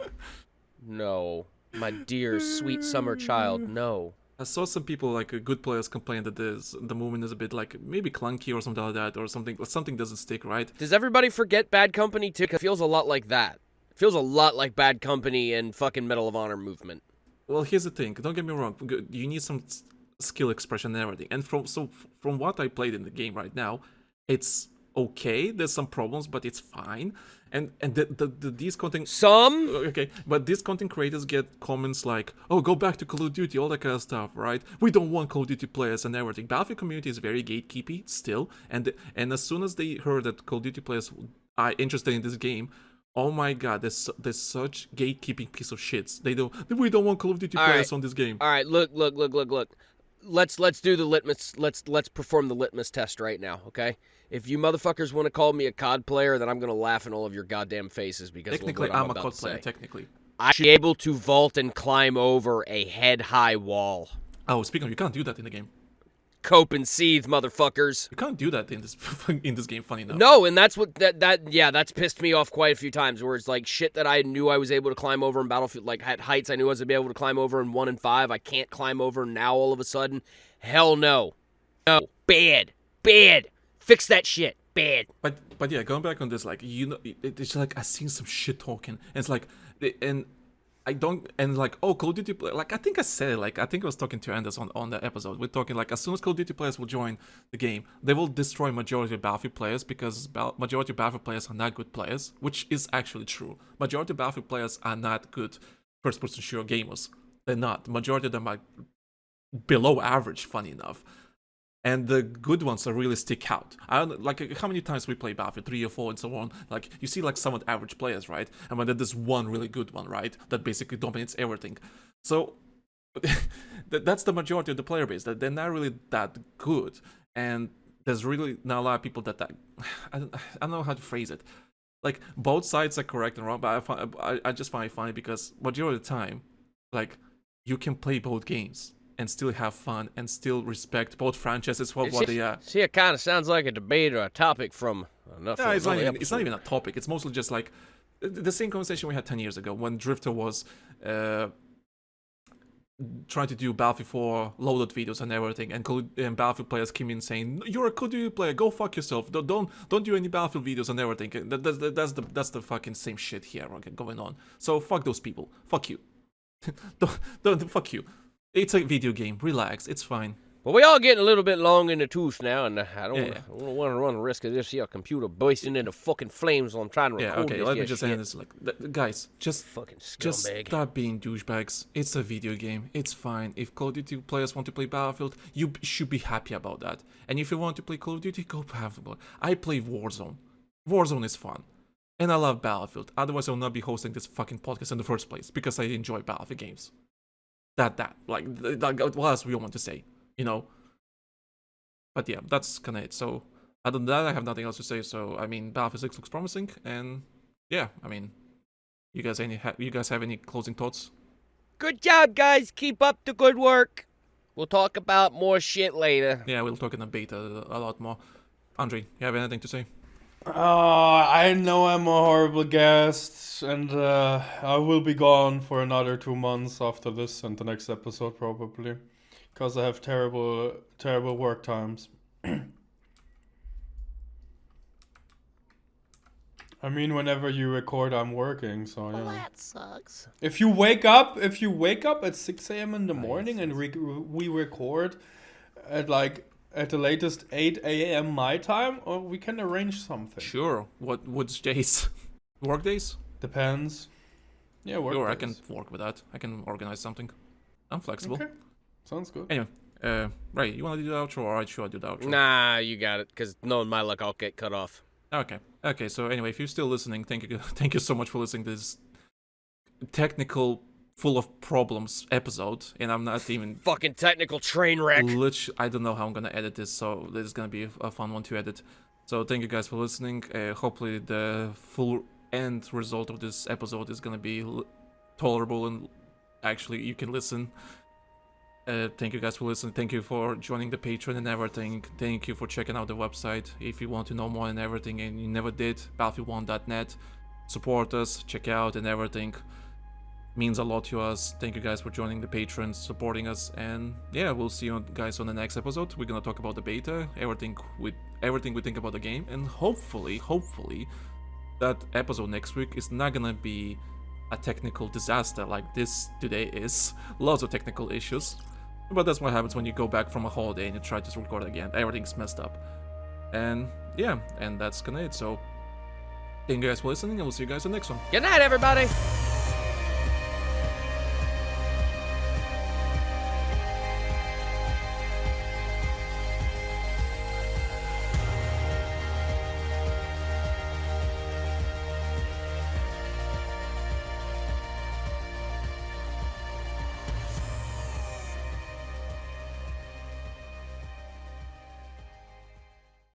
E: My dear, sweet summer child, no.
B: I saw some people, like good players, complain that the movement is a bit like maybe clunky or something like that, or something doesn't stick right.
E: Does everybody forget Bad Company too? 'Cause it feels a lot like that. It feels a lot like Bad Company and fucking Medal of Honor movement.
B: Well, here's the thing. Don't get me wrong. You need some skill expression and everything. And from what I played in the game right now, it's okay. There's some problems, but it's fine. And these content but these content creators get comments like, "Oh, go back to Call of Duty," all that kind of stuff, right? We don't want Call of Duty players and everything. Battlefield community is very gatekeepy still, and as soon as they heard that Call of Duty players are interested in this game, oh my god, there's such gatekeeping piece of shits. We don't want Call of Duty players on this game.
E: All right, look. Let's do the litmus. Let's perform the litmus test right now, okay? If you motherfuckers want to call me a COD player, then I'm gonna laugh in all of your goddamn faces because
B: Technically,
E: of what
B: I'm a
E: about
B: COD
E: to
B: player.
E: say.
B: Technically.
E: I should be able to vault and climb over a head-high wall.
B: Oh, speaking of, you can't do that in the game.
E: Cope and seethe, motherfuckers.
B: You can't do that in this game. Funny enough.
E: No, and that's what that's pissed me off quite a few times. Where it's like shit that I knew I was able to climb over in Battlefield, like at heights I knew I was able to climb over in 1 and 5. I can't climb over now all of a sudden. Hell no, bad. Fix that shit, bad.
B: But yeah, going back on this, like it's like I've seen some shit talking, and it's like, and I don't, and like, oh, Call of Duty, like I think I said it, like I think I was talking to Anders on the episode. We're talking like as soon as Call of Duty players will join the game, they will destroy majority of Battlefield players because majority of Battlefield players are not good players, which is actually true. Majority of Battlefield players are not good first-person shooter gamers. They're not. The majority of them are below average, funny enough. And the good ones are really stick out. I don't like how many times we play Battlefield 3 or 4 and so on. Like you see like somewhat average players, right? And when there's one really good one, right? That basically dominates everything. So that's the majority of the player base. That they're not really that good. And there's really not a lot of people that I don't know how to phrase it. Like both sides are correct and wrong, but I just find it funny because majority of the time, like you can play both games and still have fun and still respect both franchises what they are.
E: See, it kind of sounds like a debate or a topic from enough.
B: No, it's not even a topic. It's mostly just like the same conversation we had 10 years ago when Drifter was trying to do Battlefield 4 loadout videos and everything, and Battlefield players came in saying, "You're a Call of Duty player. Go fuck yourself. Don't do any Battlefield videos and everything." That's the fucking same shit here going on. So fuck those people. Fuck you. don't fuck you. It's a video game. Relax. It's fine.
E: Well, we all getting a little bit long in the tooth now, and I don't want to run the risk of this here computer bursting into fucking flames while I'm trying to record this.
B: Yeah, okay, let me just
E: shit.
B: end this. Like, guys, just
E: fucking scumbag.
B: Just stop being douchebags. It's a video game. It's fine. If Call of Duty players want to play Battlefield, you should be happy about that. And if you want to play Call of Duty, go Battlefield. I play Warzone. Warzone is fun. And I love Battlefield. Otherwise, I will not be hosting this fucking podcast in the first place because I enjoy Battlefield games. Like, what else we want to say, you know? But yeah, that's kind of it. So, other than that, I have nothing else to say. So, I mean, Battlefield 6 looks promising, and yeah, I mean, you guys have any closing thoughts?
E: Good job, guys. Keep up the good work. We'll talk about more shit later.
B: Yeah, we'll talk in the beta a lot more. Andre, you have anything to say?
F: I know I'm a horrible guest, and I will be gone for another 2 months after this and the next episode probably, because I have terrible work times. I mean, whenever you record, I'm working, so yeah.
I: Well, that sucks.
F: If you wake up at 6 a.m. in the morning and we record at the latest 8 a.m. my time, or we can arrange something.
B: Sure. What's days? Work days?
F: Depends. Yeah, work
B: Sure,
F: days.
B: I can work with that. I can organize something. I'm flexible.
F: Okay. Sounds good.
B: Anyway, Ray, you wanna do the outro, or should I do the outro?
E: Nah, you got it. Because knowing my luck, I'll get cut off.
B: Okay. So anyway, if you're still listening, thank you so much for listening to this technical, full of problems episode, and I'm not even
E: Fucking technical train wreck.
B: I don't know how I'm gonna edit this, so this is gonna be a fun one to edit. So thank you guys for listening. Hopefully the full end result of this episode is gonna be tolerable and actually you can listen. Thank you guys for listening. Thank you for joining the Patreon and everything. Thank you for checking out the website. If you want to know more and everything and you never did, BattlefieldOne.net. Support us, check out and everything. Means a lot to us. Thank you guys for joining the patrons, supporting us, and yeah, we'll see you guys on the next episode. We're gonna talk about the beta, everything we think about the game, and hopefully that episode next week is not gonna be a technical disaster like this today is. Lots of technical issues, but that's what happens when you go back from a holiday and you try to record again. Everything's messed up, and yeah, and that's gonna it. So thank you guys for listening, and we'll see you guys in the next one.
E: Good night, everybody.